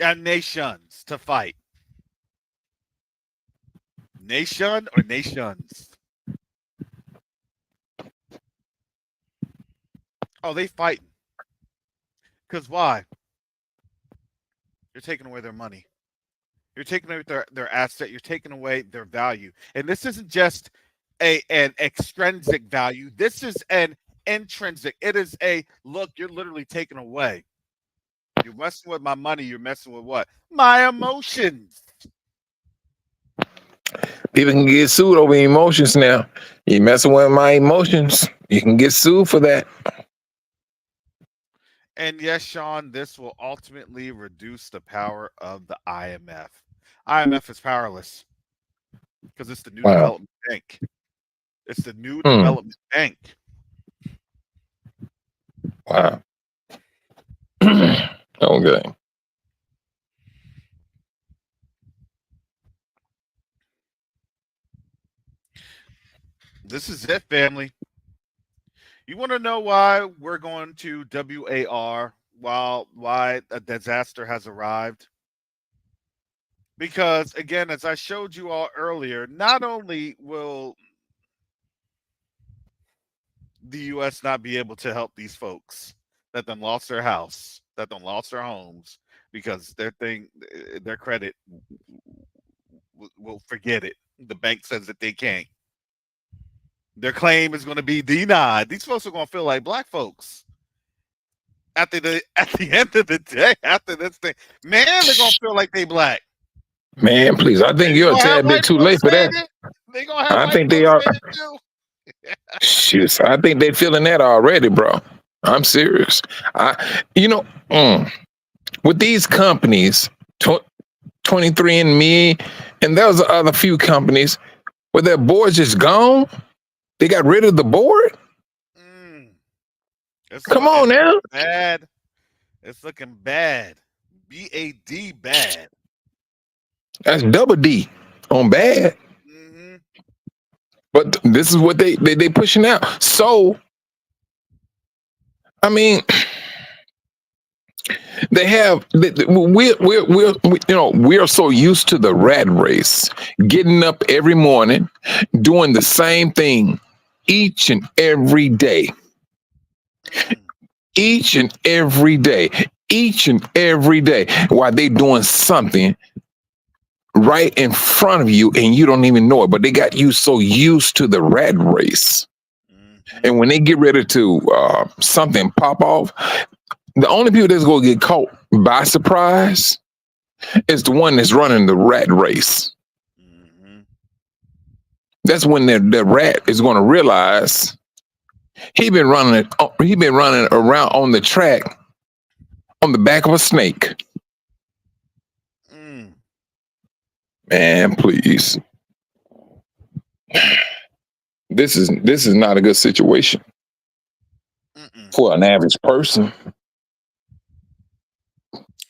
S3: and nations to fight, nation or nations, oh, they fighting. Because why? You're taking away their money. You're taking away their asset. You're taking away their value. And this isn't just an extrinsic value. This is an intrinsic. It is a look, you're literally taking away. You're messing with my money. You're messing with what? My emotions.
S4: People can get sued over emotions now. You messing with my emotions, you can get sued for that.
S3: And yes, Sean, this will ultimately reduce the power of the IMF. IMF is powerless because it's the new
S4: Wow.
S3: development bank. It's the new
S4: Hmm.
S3: development bank.
S4: Wow. Okay.
S3: This is it, family. You want to know why we're going to WAR while why a disaster has arrived? Because again, as I showed you all earlier, not only will the US not be able to help these folks that done lost their house, that done lost their homes, because their credit will forget it. The bank says that they can't. Their claim is going to be denied. These folks are going to feel like black folks at the end of the day. After this thing, man, they're going to feel like they black.
S4: Man, please. I think
S3: You're
S4: you're a
S3: gonna have
S4: tad bit
S3: white
S4: too
S3: folks
S4: late for
S3: saying
S4: that.
S3: it. They're gonna have
S4: I
S3: white
S4: think they
S3: folks
S4: are.
S3: saying it too.
S4: Shoot, I think they feeling that already, bro. I'm serious. With these companies, 23andMe, and there's other few companies where their board's just gone. They got rid of the board. Come on
S3: It's
S4: now.
S3: bad. It's looking bad. BAD bad.
S4: That's double D on bad.
S3: Mm-hmm.
S4: But this is what they pushing out. So, I mean, They have we are so used to the rat race, getting up every morning, doing the same thing each and every day,
S3: Mm,
S4: each and every day, each and every day, while they doing something right in front of you and you don't even know it. But they got you so used to the rat race,
S3: mhm.
S4: and when they get ready to something pop off, the only people that's going to get caught by surprise is the one that's running the rat race.
S3: Mhm.
S4: That's when the rat is going to realize he been running around on the track on the back of a snake.
S3: Mm.
S4: Man, please, this is not a good situation
S3: Mm-mm.
S4: for an average person.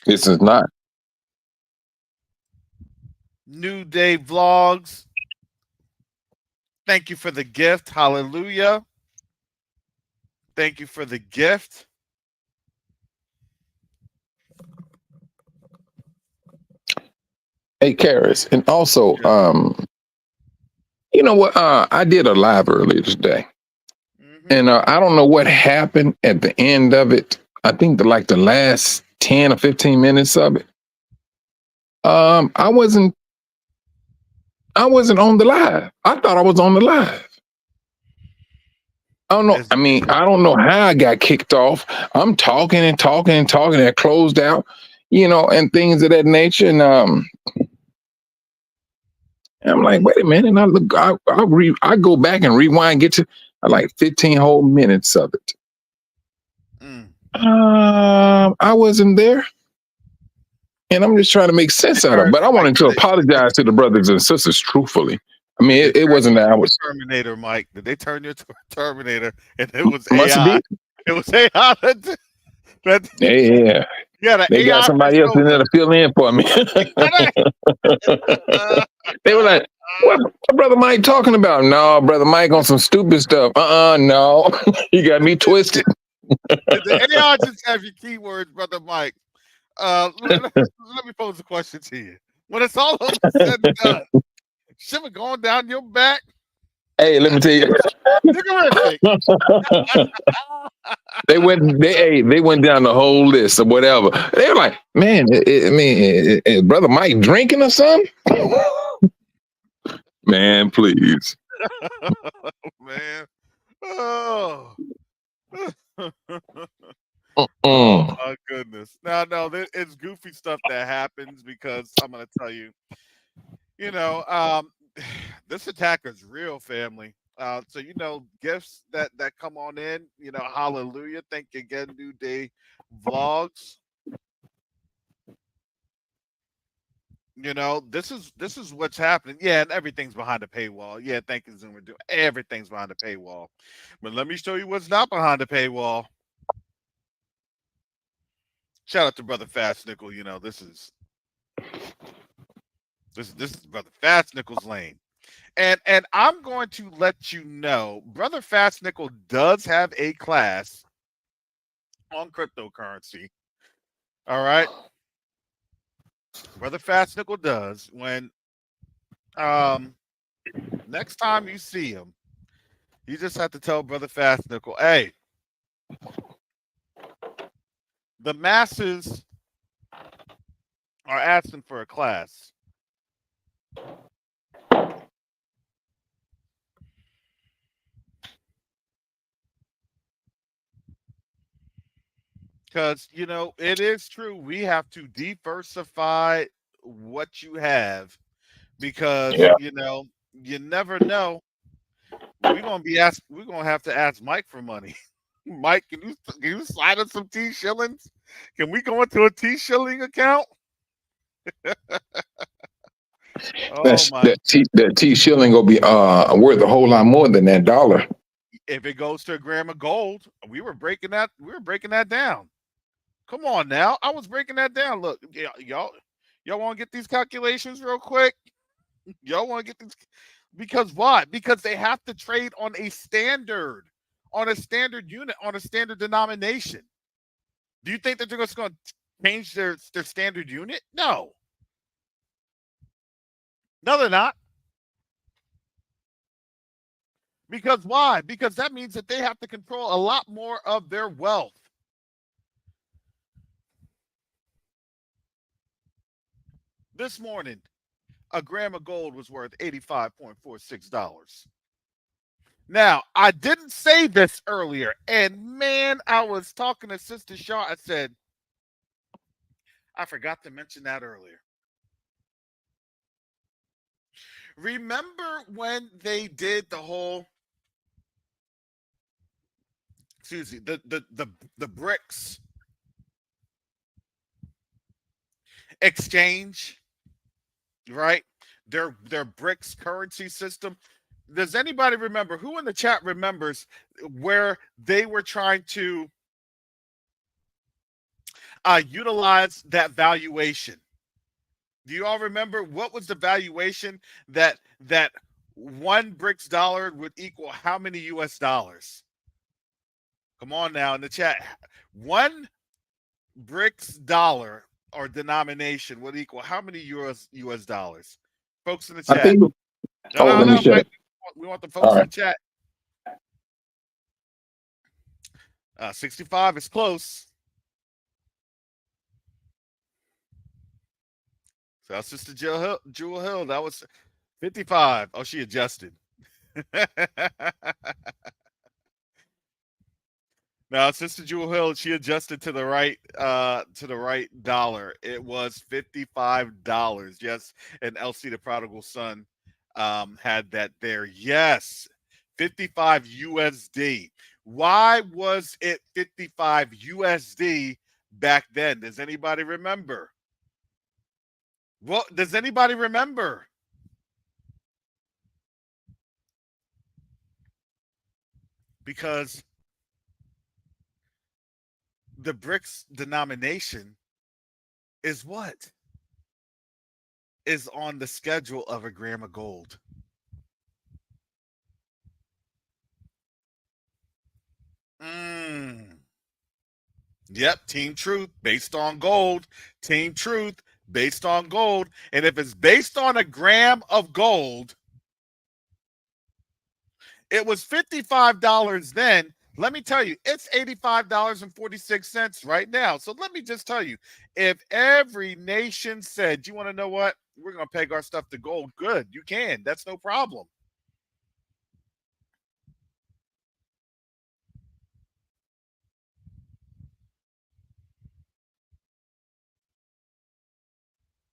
S4: This is not.
S3: New Day Vlogs. Thank you for the gift. Hallelujah. Thank you for the gift.
S4: Hey, Karis, and also,
S3: Yeah.
S4: you know what? I did a live earlier today,
S3: Hmm.
S4: and I don't know what happened at the end of it. I think the last 10 or 15 minutes of it. I wasn't on the live. I thought I was on the live. I don't know.
S3: Is
S4: I mean, I don't know how I got kicked off. I'm talking and talking and talking and I closed out, and things of that nature. And I'm like, wait a minute. And I go back and rewind, get to like 15 whole minutes of it.
S3: mm.
S4: I wasn't there, and I'm just trying to make
S3: They
S4: sense out of it.
S3: turned
S4: But I
S3: Mike?
S4: wanted to apologize to the brothers and sisters truthfully. I mean,
S3: Did they
S4: it
S3: turn
S4: wasn't
S3: you
S4: that I
S3: into
S4: was
S3: a Terminator, Mike? Did they turn you into a Terminator and it was
S4: must
S3: AI?
S4: be.
S3: It was AI that
S4: Yeah,
S3: you had an
S4: they got
S3: AI
S4: somebody else in
S3: persona.
S4: there to fill in for me. They were like, what brother Mike talking about? No, brother Mike on some stupid stuff. No. You got me twisted.
S3: Did the AI just have your keywords, brother Mike? Let me pose a question to you. When it's all over said and done, shiver going down your back,
S4: Hey, let me tell you.
S3: niggerific.
S4: They went down the whole list or whatever. They were like, man, is brother Mike drinking or something? Man, please.
S3: Man. Oh. Oh
S4: Mm-mm.
S3: my goodness. No, it's goofy stuff that happens because I'm gonna tell you, you know, this attacker's real family. So gifts that come on in, hallelujah. Thank you again, New Day Vlogs. This is what's happening. Yeah, and everything's behind the paywall. Yeah, thank you, Zoomer. Do everything's behind the paywall. But let me show you what's not behind the paywall. Shout out to Brother Fast Nickel. This is Brother Fast Nickel's lane. And I'm going to let you know, Brother Fast Nickel does have a class on cryptocurrency. All right. Brother Fast Nickel does. When um next time you see him, you just have to tell Brother Fast Nickel, hey, the masses are asking for a class. Because, it is true. We have to diversify what you have because,
S4: Yeah.
S3: you never know. We're gonna have to ask Mike for money. Mike, can you slide us some T shillings? Can we go into a T shilling account? Oh my!
S4: That T shilling gonna be worth a whole lot more than that dollar.
S3: If it goes to a gram of gold, we were breaking that down. Come on now, I was breaking that down. Look, y'all want to get these calculations real quick? Y'all want to get these because why? Because they have to trade on a standard unit, on a standard denomination. Do you think that they're just going to change their standard unit? No. No, they're not. Because why? Because that means that they have to control a lot more of their wealth. This morning, a gram of gold was worth $85.46. Now, I didn't say this earlier, and man, I was talking to Sister Shaw. I said, I forgot to mention that earlier. Remember when they did the whole, excuse me, the BRICS exchange, right? Their BRICS currency system. Does anybody remember, who in the chat remembers where they were trying to utilize that valuation? Do you all remember what was the valuation that one BRICS dollar would equal how many US dollars? Come on now in the chat. One BRICS dollar or denomination would equal how many US dollars? Folks in the
S4: I
S3: chat.
S4: think. Oh, let me check.
S3: We want the folks
S4: All
S3: in
S4: right.
S3: the chat. 65 is close. So that's Sister Jewel Hill. That was 55. Oh, she adjusted. Now, Sister Jewel Hill, she adjusted to the right dollar. It was $55. Yes, and Elsie the prodigal son had that there. Yes, 55 USD. Why was it 55 USD back then? Does anybody remember? Well, does anybody remember? Because the BRICS denomination is what? Is on the schedule of a gram of gold. Yep, Team Truth based on gold. Team Truth based on gold. And if it's based on a gram of gold, it was $55 then. Let me tell you, it's $85.46 right now. So let me just tell you, if every nation said, you want to know what? We're going to peg our stuff to gold. Good. You can. That's no problem.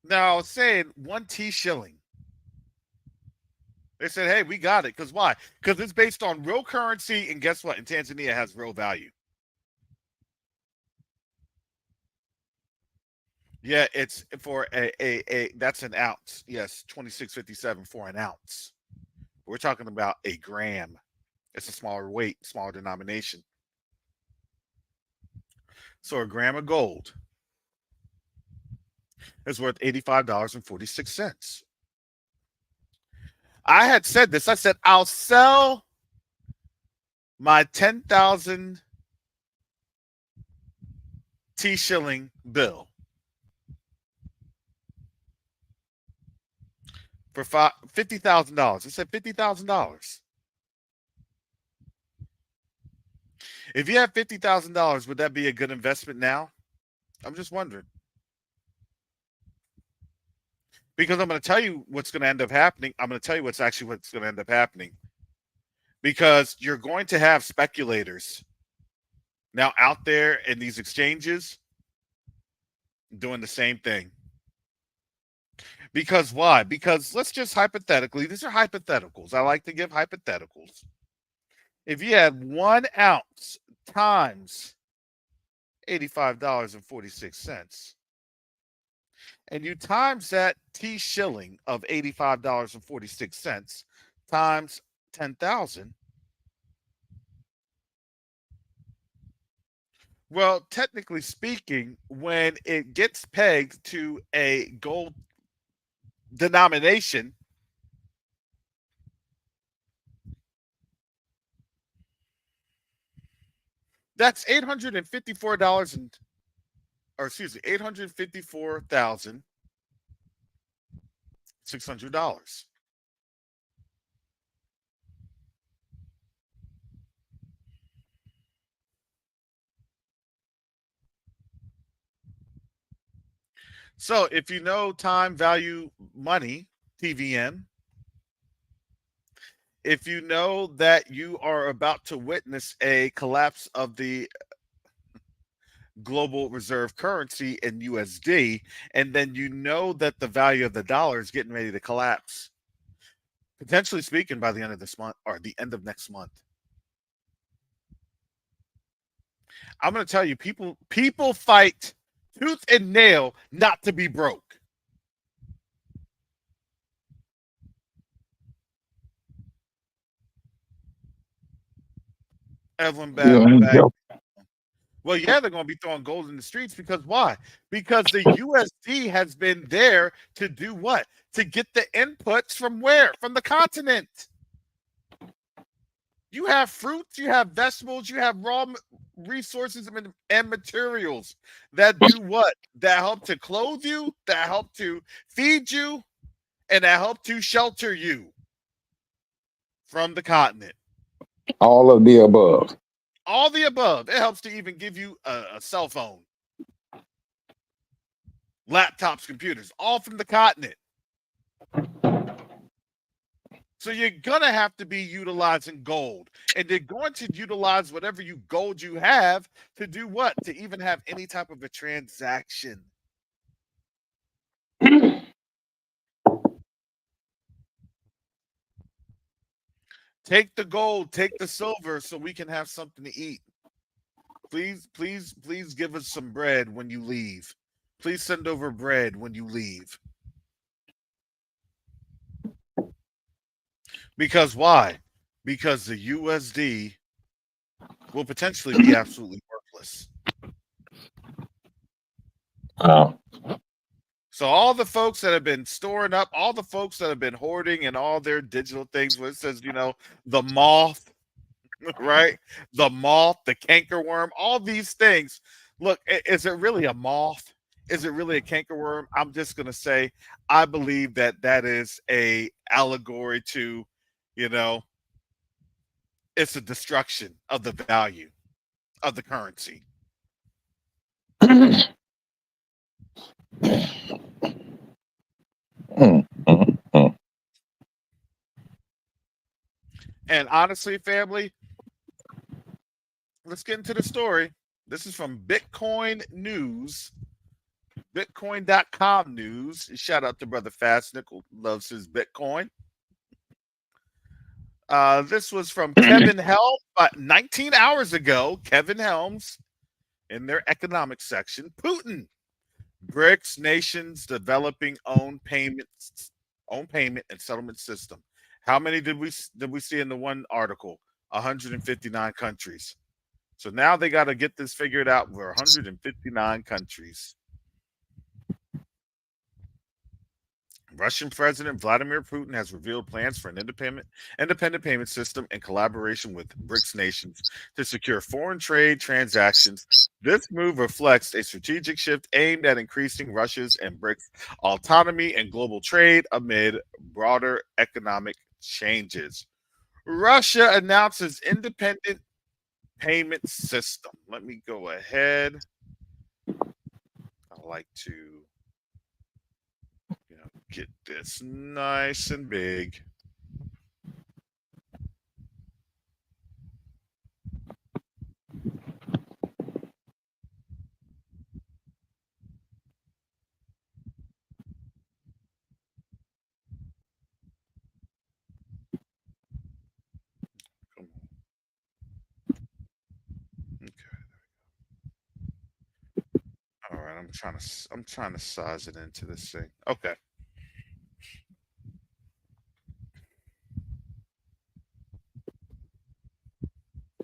S3: Now, I was saying 1 T shilling. They said, hey, we got it. Because why? Because it's based on real currency. And guess what? In Tanzania, it has real value. Yeah, it's for a that's an ounce. Yes, 26.57 for an ounce. We're talking about a gram. It's a smaller weight, smaller denomination. So a gram of gold is worth $85.46. I had said this. I said, I'll sell my 10,000 T shilling bill for $50,000. I said $50,000. If you have $50,000, would that be a good investment now? I'm just wondering. Because I'm going to tell you what's going to end up happening. I'm going to tell you what's going to end up happening. Because you're going to have speculators now out there in these exchanges doing the same thing. Because why? Because let's just hypothetically, these are hypotheticals. I like to give hypotheticals. If you had 1 ounce times $85.46, and you times that T shilling of $85.46 times 10,000, well, technically speaking, when it gets pegged to a gold denomination, that's $854 $854,600. So if you know time value money, TVM, if you know that you are about to witness a collapse of the global reserve currency in USD, and then you know that the value of the dollar is getting ready to collapse, potentially speaking by the end of this month or the end of next month. I'm going to tell you, people fight tooth and nail not to be broke. Evelyn back. Well, yeah, they're going to be throwing gold in the streets because why? Because the USD has been there to do what? To get the inputs from where? From the continent. You have fruits, you have vegetables, you have raw resources and materials that do what? That help to clothe you, that help to feed you, and that help to shelter you from the continent.
S4: All of the above.
S3: All the above. It helps to even give you a cell phone, laptops, computers, all from the continent. So you're going to have to be utilizing gold. And they're going to utilize whatever gold you have to do what? To even have any type of a transaction. Take the gold, take the silver so we can have something to eat. Please give us some bread when you leave. Please send over bread when you leave. Because why? Because the USD will potentially be absolutely worthless. So all the folks that have been storing up, all the folks that have been hoarding and all their digital things, where it says, the moth, right? The moth, the cankerworm, all these things. Look, is it really a moth? Is it really a cankerworm? I'm just going to say, I believe that is a allegory to, it's a destruction of the value of the currency. And honestly, family, let's get into the story. This is from Bitcoin News, Bitcoin.com news. Shout out to Brother Fastnick, who loves his Bitcoin. This was from Kevin Helms 19 hours ago. Kevin Helms in their economics section. Putin, BRICS nations developing own payment and settlement system. How many did we see in the one article? 159 countries. So now they got to get this figured out. We're 159 countries. Russian President Vladimir Putin has revealed plans for an independent payment system in collaboration with BRICS nations to secure foreign trade transactions. This move reflects a strategic shift aimed at increasing Russia's and BRICS autonomy and global trade amid broader economic changes. Russia announces independent payment system. Let me go ahead. I like to get this nice and big. Come on. Okay. All right, I'm trying to size it into this thing. Okay.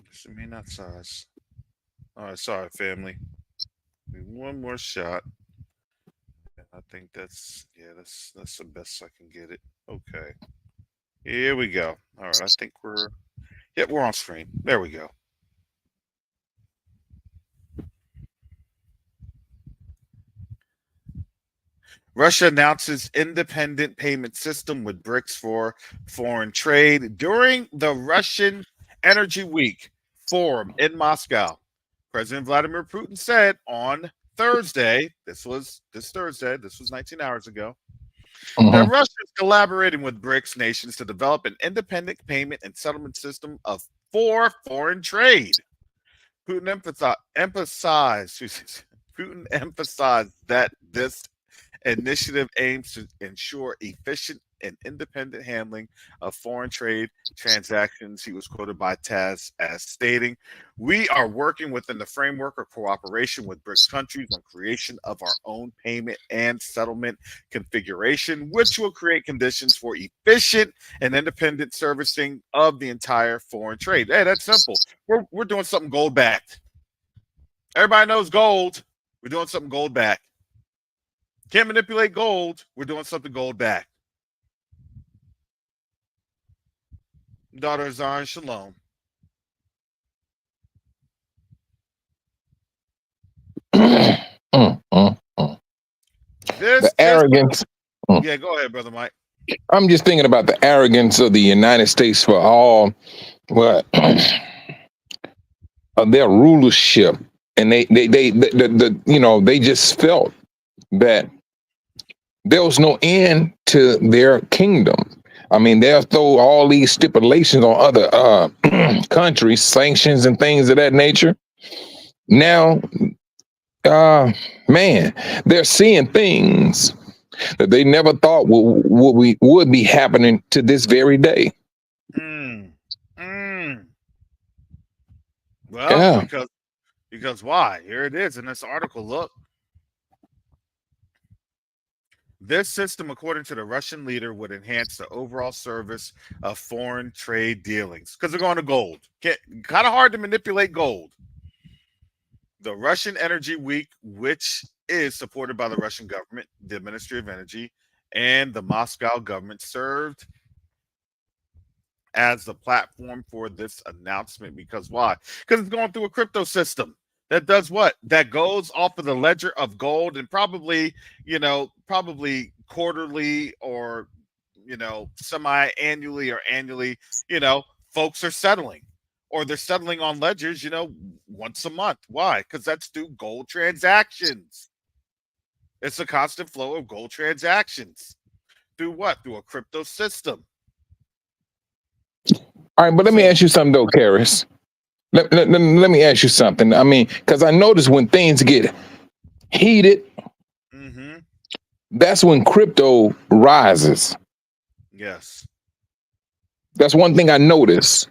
S3: This may not size. All right, sorry, family. One more shot. I think that's the best I can get it. Okay. Here we go. All right, I think we're on screen. There we go. Russia announces independent payment system with BRICS for foreign trade during the Russian Energy Week forum in Moscow. President Vladimir Putin said on Thursday, this Thursday, this was 19 hours ago, that
S4: Mhm.
S3: Russia is collaborating with BRICS nations to develop an independent payment and settlement system for foreign trade. Putin emphasized Putin emphasized that this initiative aims to ensure efficient and independent handling of foreign trade transactions. He was quoted by TASS as stating, "We are working within the framework of cooperation with BRICS countries on creation of our own payment and settlement configuration, which will create conditions for efficient and independent servicing of the entire foreign trade." Hey, that's simple. We're doing something gold backed. Everybody knows gold. We're doing something gold backed. Can't manipulate gold. We're doing something gold back. Daughter Zion Shalom.
S4: Mm, mm. The
S3: This system.
S4: arrogance. Mm.
S3: Yeah, go ahead, brother Mike.
S4: I'm just thinking about the arrogance of the United States for all what of their rulership, and they just felt that there was no end to their kingdom. I mean, they'll throw all these stipulations on other countries, sanctions and things of that nature. Now, man, they're seeing things that they never thought would be happening to this very day.
S3: Mm, mm. Well,
S4: Yeah.
S3: because why? Here it is in this article. Look, this system, according to the Russian leader, would enhance the overall service of foreign trade dealings because they're going to gold. Kind of hard to manipulate gold. The Russian Energy Week, which is supported by the Russian government, the Ministry of Energy, and the Moscow government, served as the platform for this announcement. Because why? Because it's going through a crypto system that does what? That goes off of the ledger of gold and probably quarterly or semi-annually or annually, folks are settling. Or they're settling on ledgers, once a month. Why? Because that's through gold transactions. It's a constant flow of gold transactions. Through what? Through a crypto system.
S4: All right, but let me
S3: So
S4: ask you something though, Karis. Let me ask you something. I mean, because I notice when things get heated,
S3: mm-hmm.
S4: that's when crypto rises.
S3: Yes.
S4: That's one thing I notice.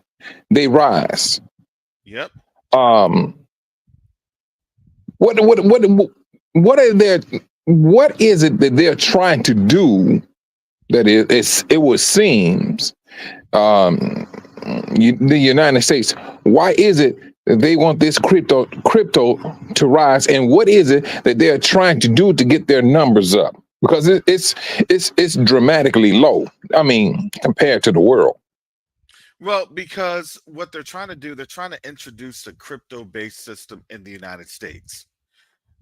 S4: They rise.
S3: Yep.
S4: Um, what are their what is it that they're trying to do that it would seems the United States, why is it that they want this crypto to rise, and what is it that they're trying to do to get their numbers up? Because it's dramatically low. I mean, compared to the world.
S3: Well, because what they're trying to do, they're trying to introduce a crypto-based system in the United States.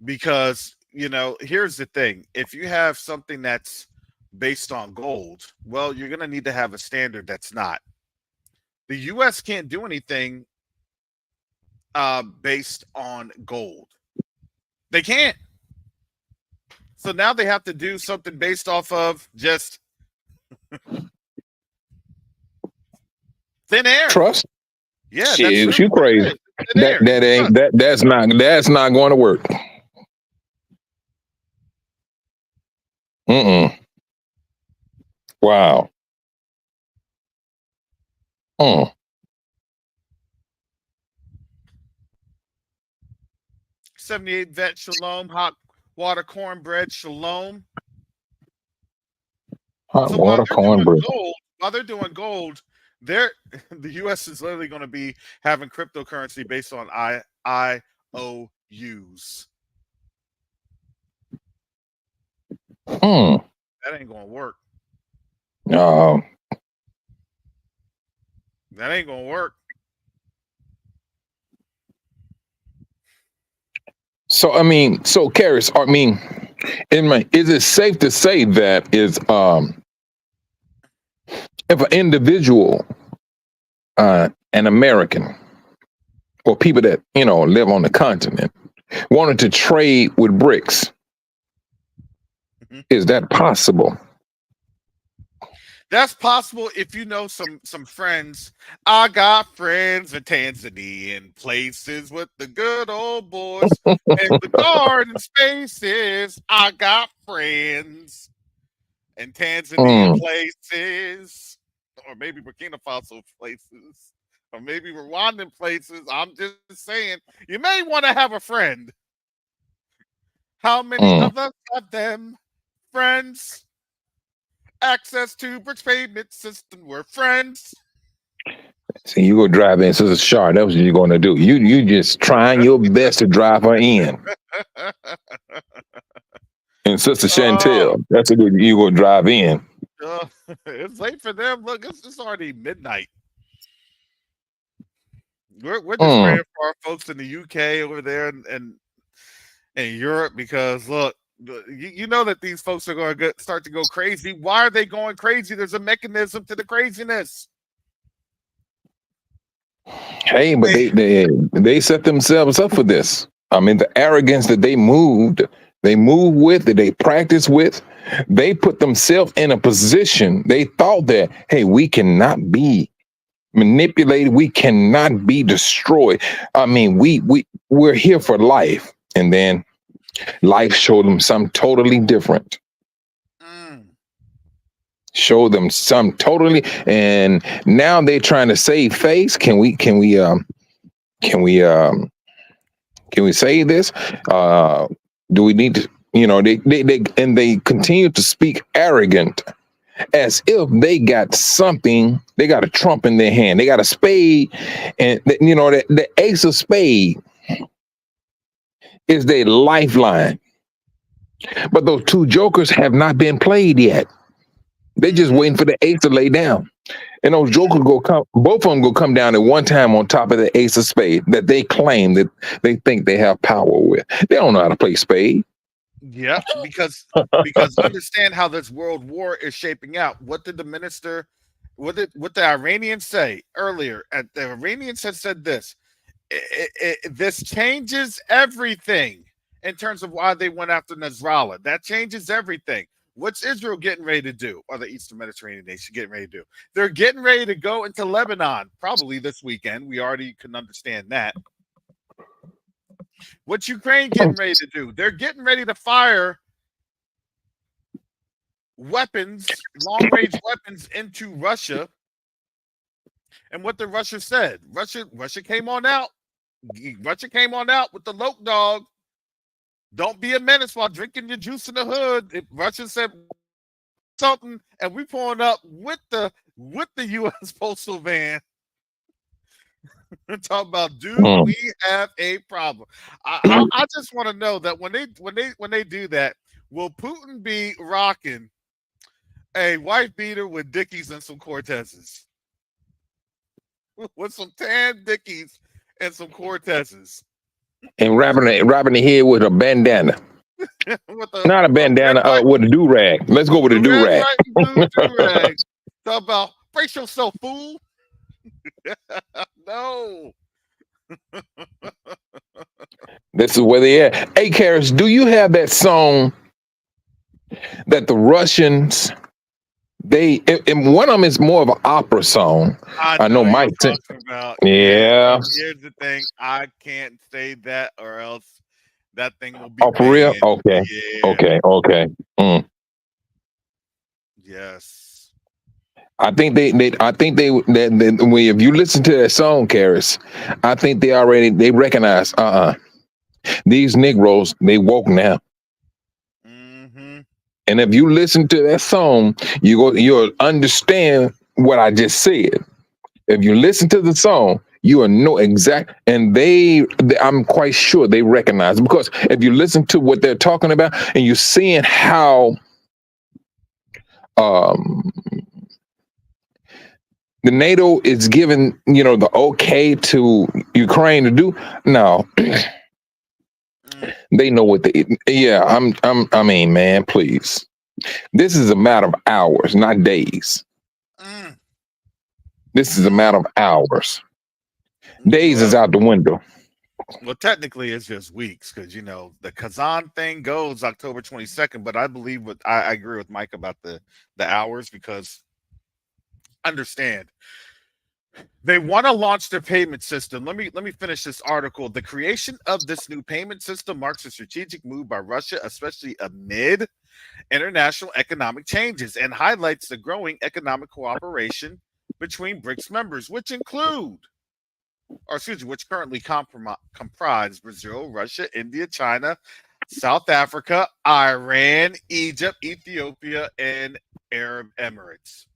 S3: Because, here's the thing. If you have something that's based on gold, well, you're going to need to have a standard that's not. The U.S. can't do anything based on gold. They can't. So now they have to do something based off of just thin air.
S4: Trust?
S3: Yeah, that's
S4: Shit,
S3: really
S4: you
S3: what it
S4: crazy.
S3: is. Thin air.
S4: That's not going to work. Mm-mm. Wow.
S3: 78 vet shalom, hot water cornbread shalom.
S4: Hot
S3: So
S4: water cornbread.
S3: while they're doing gold, the U.S. is literally going to be having cryptocurrency based on IOUs. That ain't going to work.
S4: No.
S3: That ain't going to work.
S4: So Karis, Is it safe to say that is if an individual, an American, or people that live on the continent wanted to trade with BRICS, is that possible?
S3: That's possible if you know some friends. I got friends in Tanzania and places with the good old boys and the garden spaces. I got friends in Tanzania
S4: Mm,
S3: places, or maybe Burkina Faso places, or maybe Rwandan places. I'm just saying, you may want to have a friend. How many
S4: mm.
S3: of us have them? Friends, access to BRICS payment system. We're friends.
S4: See, you go drive in, Sister Shar. That's what you're going to do. You just trying your best to drive her in. And Sister
S3: Oh,
S4: Chantel, that's what you go drive in.
S3: it's late for them. Look, it's already midnight. We're just
S4: Mm.
S3: praying for our folks in the UK over there and Europe because look, you know that these folks are going to start to go crazy. Why are they going crazy? There's a mechanism to the craziness.
S4: Hey, but they set themselves up for this. I mean, the arrogance that they moved with, that they practiced with, they put themselves in a position. They thought that, hey, we cannot be manipulated, we cannot be destroyed. I mean, we're here for life, and then life showed them something totally different.
S3: Mm.
S4: Show them something totally, and now they're trying to save face. Can we say this? Do we need to? They continue to speak arrogant as if they got something. They got a trump in their hand. They got a spade, and the ace of spade is their lifeline. But those two jokers have not been played yet. They're just waiting for the ace to lay down. And those jokers both of them go come down at one time on top of the ace of spade that they claim that they think they have power with. They don't know how to play spade.
S3: Yeah, because understand how this world war is shaping out. What did the minister, what the Iranians say earlier? The Iranians had said this. This changes everything in terms of why they went after Nasrallah. That changes everything. What's Israel getting ready to do, or the Eastern Mediterranean nation getting ready to do? They're getting ready to go into Lebanon probably this weekend. We already can understand that. What's Ukraine getting ready to do? They're getting ready to fire weapons, long-range weapons into Russia. And what the Russia said, Russia came on out. Russia came on out with the loc dog. Don't be a menace while drinking your juice in the hood. If Russia said something, and we pulling up with the U.S. postal van. Talking about, do we have a problem? I just want to know that when they do that, will Putin be rocking a white beater with Dickies and some Cortezes? With some tan Dickies and some Cortezes.
S4: And wrapping the head with a bandana. Not a bandana, with a do-rag. Let's go with a do-rag.
S3: Red, white, and blue do-rag. Talk about, brace yourself, fool. No.
S4: This is where they at. Hey, Karis, do you have that song that the Russians, and one of them is more of an opera song. I know Mike. Yeah.
S3: Here's the thing. I can't say that or else that thing will be.
S4: Oh, for real? Okay. Yeah. Okay. Mm.
S3: Yes.
S4: I think if you listen to that song, Karis, I think they recognize, these Negroes, they woke now.
S3: Mm-hmm.
S4: And if you listen to that song, you'll understand what I just said. If you listen to the song, you will know exact, and I'm quite sure they recognize it, because if you listen to what they're talking about and you're seeing how the NATO is giving, the okay to Ukraine to do. No, They know what they. Yeah, I mean, man, please. This is a matter of hours, not days.
S3: Mm.
S4: This is a matter of hours. Days is
S3: Well,
S4: out the window.
S3: well, technically it's just weeks because the Kazan thing goes October 22nd, but I believe I agree with Mike about the hours because understand they want to launch their payment system. Let me finish this article. The creation of this new payment system marks a strategic move by Russia, especially amid international economic changes, and highlights the growing economic cooperation between BRICS members, which currently comprise Brazil, Russia, India, China, South Africa, Iran, Egypt, Ethiopia, and Arab Emirates.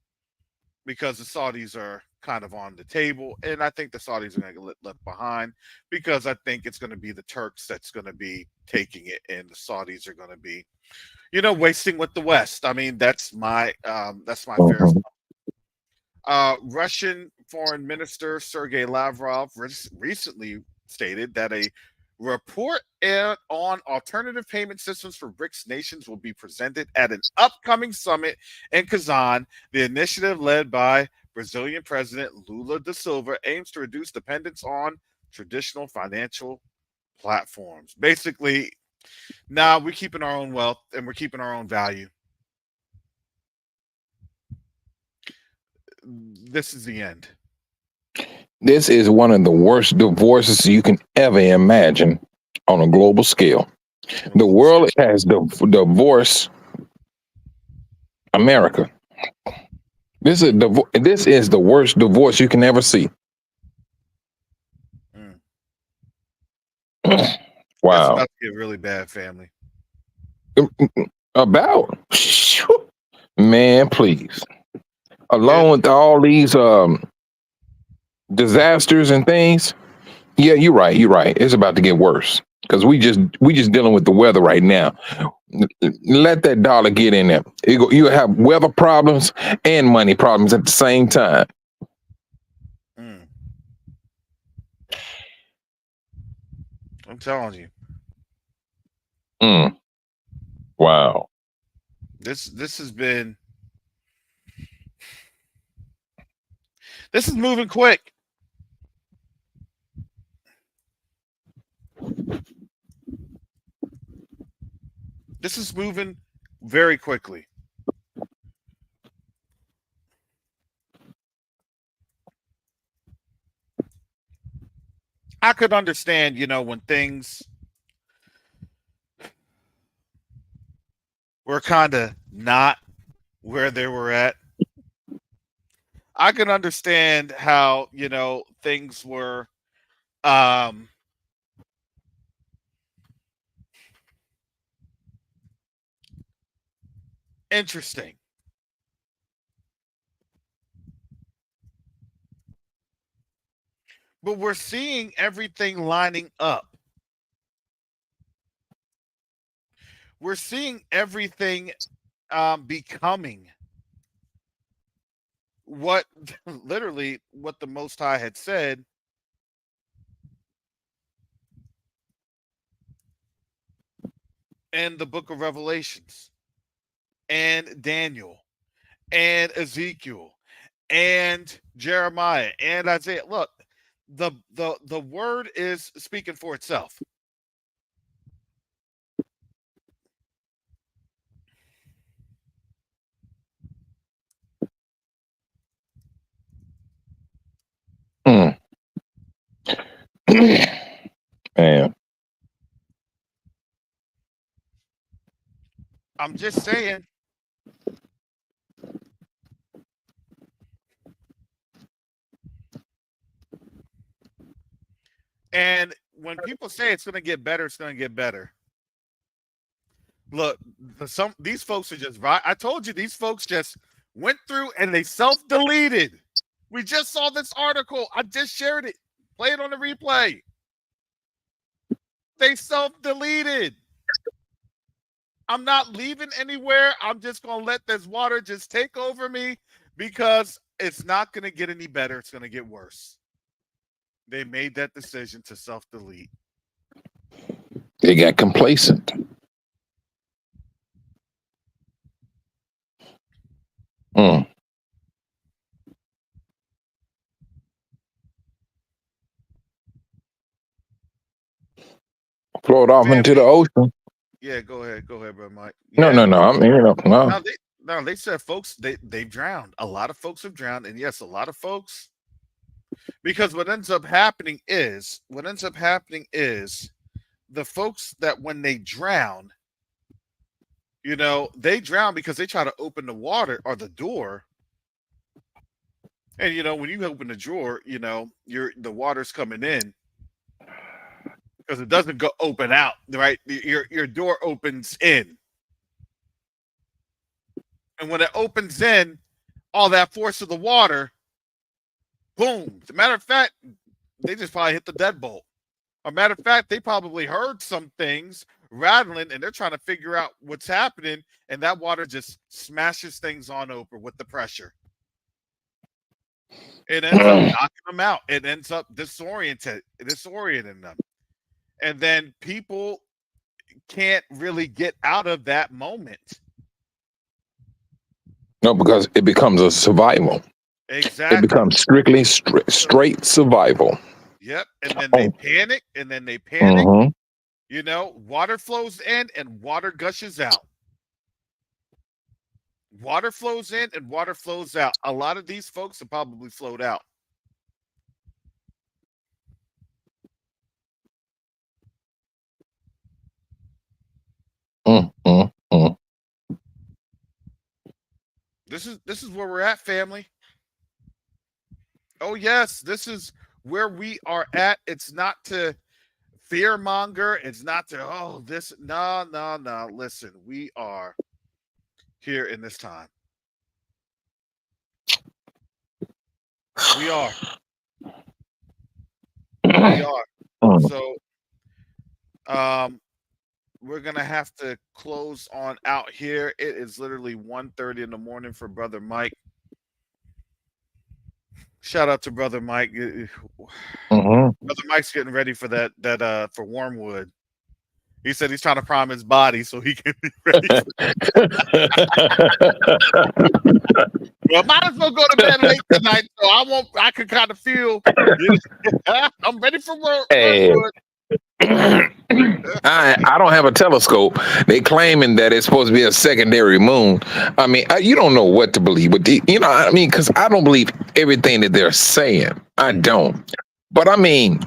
S3: Because the Saudis are kind of on the table, and I think the Saudis are going to get left behind because I think it's going to be the Turks that's going to be taking it, and the Saudis are going to be, wasting with the West. I mean, that's my fair.
S4: Mhm.
S3: Russian Foreign Minister Sergei Lavrov recently stated that a report on alternative payment systems for BRICS nations will be presented at an upcoming summit in Kazan. The initiative, led by Brazilian President Lula da Silva, aims to reduce dependence on traditional financial platforms. Basically, now we're keeping our own wealth and we're keeping our own value. This is the end.
S4: This is one of the worst divorces you can ever imagine on a global scale. The world has divorced America. This is the worst divorce you can ever see.
S3: Mm. It's
S4: Wow.
S3: about to get really bad, family.
S4: About man, please. Along with all these disasters and things, yeah, you're right. You're right. It's about to get worse because we just dealing with the weather right now. Let that dollar get in there. You have weather problems and money problems at the same time.
S3: Mm. I'm telling you,
S4: Mm. Wow.
S3: this is moving quick. This is moving very quickly. I could understand, when things were kind of not where they were at. I can understand how, things were um interesting. But we're seeing everything lining up. We're seeing everything becoming what literally what the Most High had said in the book of Revelations and Daniel and Ezekiel and Jeremiah and Isaiah. Look, the word is speaking for itself.
S4: Mm. Man.
S3: I'm just saying. And when people say it's going to get better, it's going to get better. Look, these folks are just right. I told you these folks just went through and they self-deleted. We just saw this article. I just shared it. Play it on the replay. They self-deleted. I'm not leaving anywhere. I'm just going to let this water just take over me because it's not going to get any better. It's going to get worse. They made that decision to self-delete.
S4: They got complacent. Mm. Float off into the
S3: Family.
S4: ocean.
S3: Yeah, go ahead, brother Mike.
S4: No,
S3: Yeah.
S4: no. I mean, no.
S3: No, they said folks they've drowned. A lot of folks have drowned, and yes, a lot of folks, because what ends up happening is the folks that when they drown, they drown because they try to open the water or the door. And when you open the drawer, the water's coming in because it doesn't go open out, right? Your door opens in. And when it opens in, all that force of the water, boom. As a matter of fact, they just probably hit the deadbolt. A matter of fact, they probably heard some things rattling and they're trying to figure out what's happening. And that water just smashes things on over with the pressure. It ends up knocking them out. It ends up disorienting them. And then people can't really get out of that moment.
S4: No, because it becomes a survival.
S3: Exactly.
S4: It becomes strictly straight survival.
S3: Yep. And then they panic.
S4: Mm-hmm.
S3: Water flows in and water gushes out. Water flows in and water flows out. A lot of these folks have probably flowed out.
S4: Mm-hmm.
S3: This is where we're at, family. Oh yes, this is where we are at. It's not to fearmonger. It's not to no. Listen, we are here in this time. We are. We are. So we're gonna have to close on out here. It is literally 1:30 in the morning for Brother Mike. Shout out to Brother Mike.
S4: Mm-hmm.
S3: Brother Mike's getting ready for that for Wormwood. He said he's trying to prime his body so he can be ready. Well, might as well go to bed late tonight, so I can kind of feel. I'm ready for Wormwood.
S4: I don't have a telescope. They claiming that it's supposed to be a secondary moon. I mean, you don't know what to believe, but because I don't believe everything that they're saying. I don't. But I mean,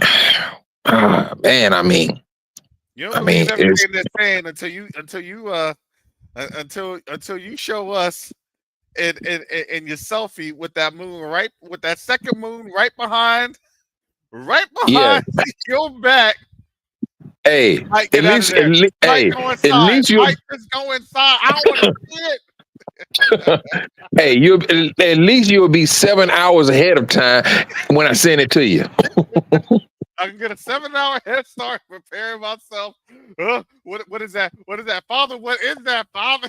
S4: man, I mean,
S3: you don't believe everything they're saying until you show us in your selfie with that moon with that second moon right behind your back.
S4: Hey,
S3: Mike, get out of there. Mike, go inside. Mike, just go inside. I don't want to see it.
S4: Hey, at least you'll be 7 hours ahead of time when I send it to you.
S3: I can get a 7-hour head start preparing myself. What is that? What is that, Father? What is that, Father?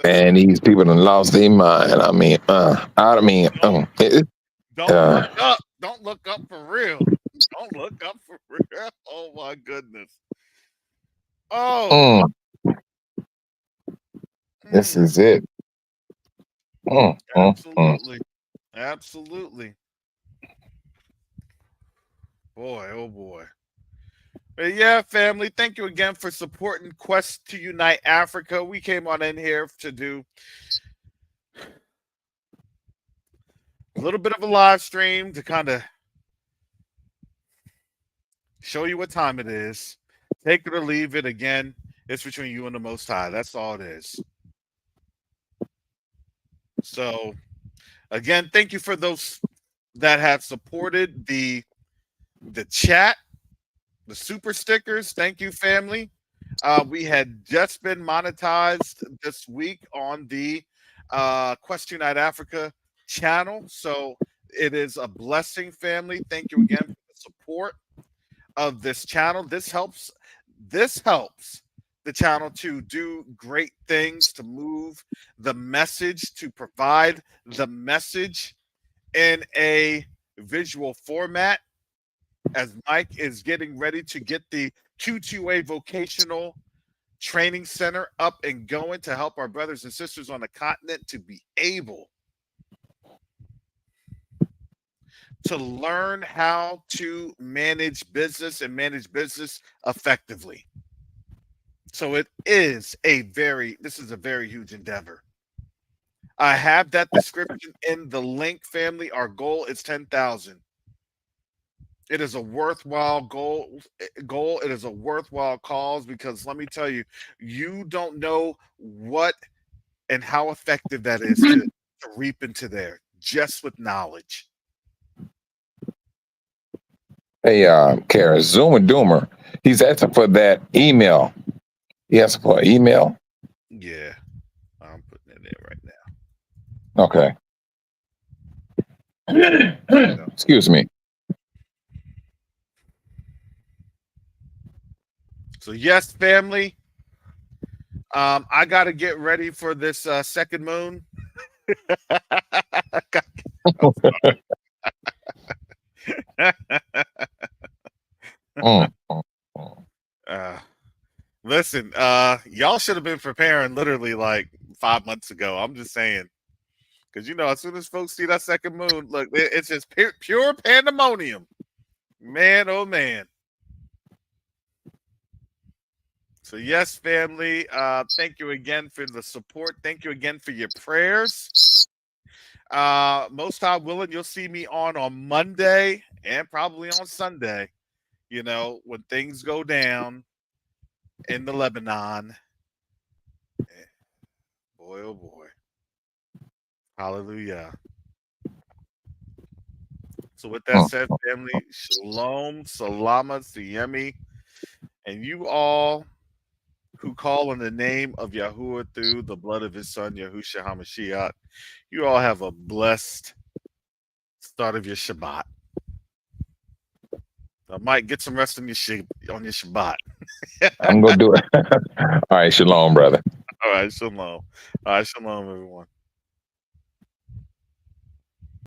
S4: Man, these people done lost their mind. I mean,
S3: don't look up. Don't look up for real. Don't look up for real. Oh my goodness. Oh.
S4: This is it.
S3: Absolutely. Absolutely. Boy, oh boy. But yeah, family, thank you again for supporting Quest to Unite Africa. We came on in here to do a little bit of a live stream to kind of show you what time it is. Take it or leave it. Again, it's between you and the Most High. That's all it is. So, again, thank you for those that have supported the chat, the super stickers. Thank you, family. We had just been monetized this week on the Quest Unite Africa channel. So it is a blessing, family. Thank you again for the support of this channel. This helps the channel to do great things, to move the message, to provide the message in a visual format. as Mike is getting ready to get the Q2UA Vocational Training Center up and going to help our brothers and sisters on the continent to be able to learn how to manage business and manage business effectively. So this is a very huge endeavor. I have that description in the link, family. Our goal is 10,000. It is a worthwhile goal. It is a worthwhile cause, because let me tell you, you don't know what and how effective that is to reap into there just with knowledge.
S4: Hey, Kara, Zoomer Doomer, he's asking for that email. He asked for an email.
S3: Yeah, I'm putting it in right
S4: now. Okay. Excuse me.
S3: So yes, family. I got to get ready for this second moon. Listen, y'all should have been preparing literally like 5 months ago. I'm just saying, because as soon as folks see that second moon, look, it's just pure pandemonium, man. Oh man. So yes, family. Thank you again for the support. Thank you again for your prayers. Most High willing, you'll see me on Monday and probably on Sunday. When things go down in the Lebanon. Boy, oh boy. Hallelujah. So with that said, family, shalom, salama, siyemi, and you all who call on the name of Yahuwah through the blood of his son, Yahushua HaMashiach, you all have a blessed start of your Shabbat. I might get some rest on your Shabbat.
S4: I'm going to do it. All right, shalom, brother.
S3: All right, shalom. All right, shalom, everyone.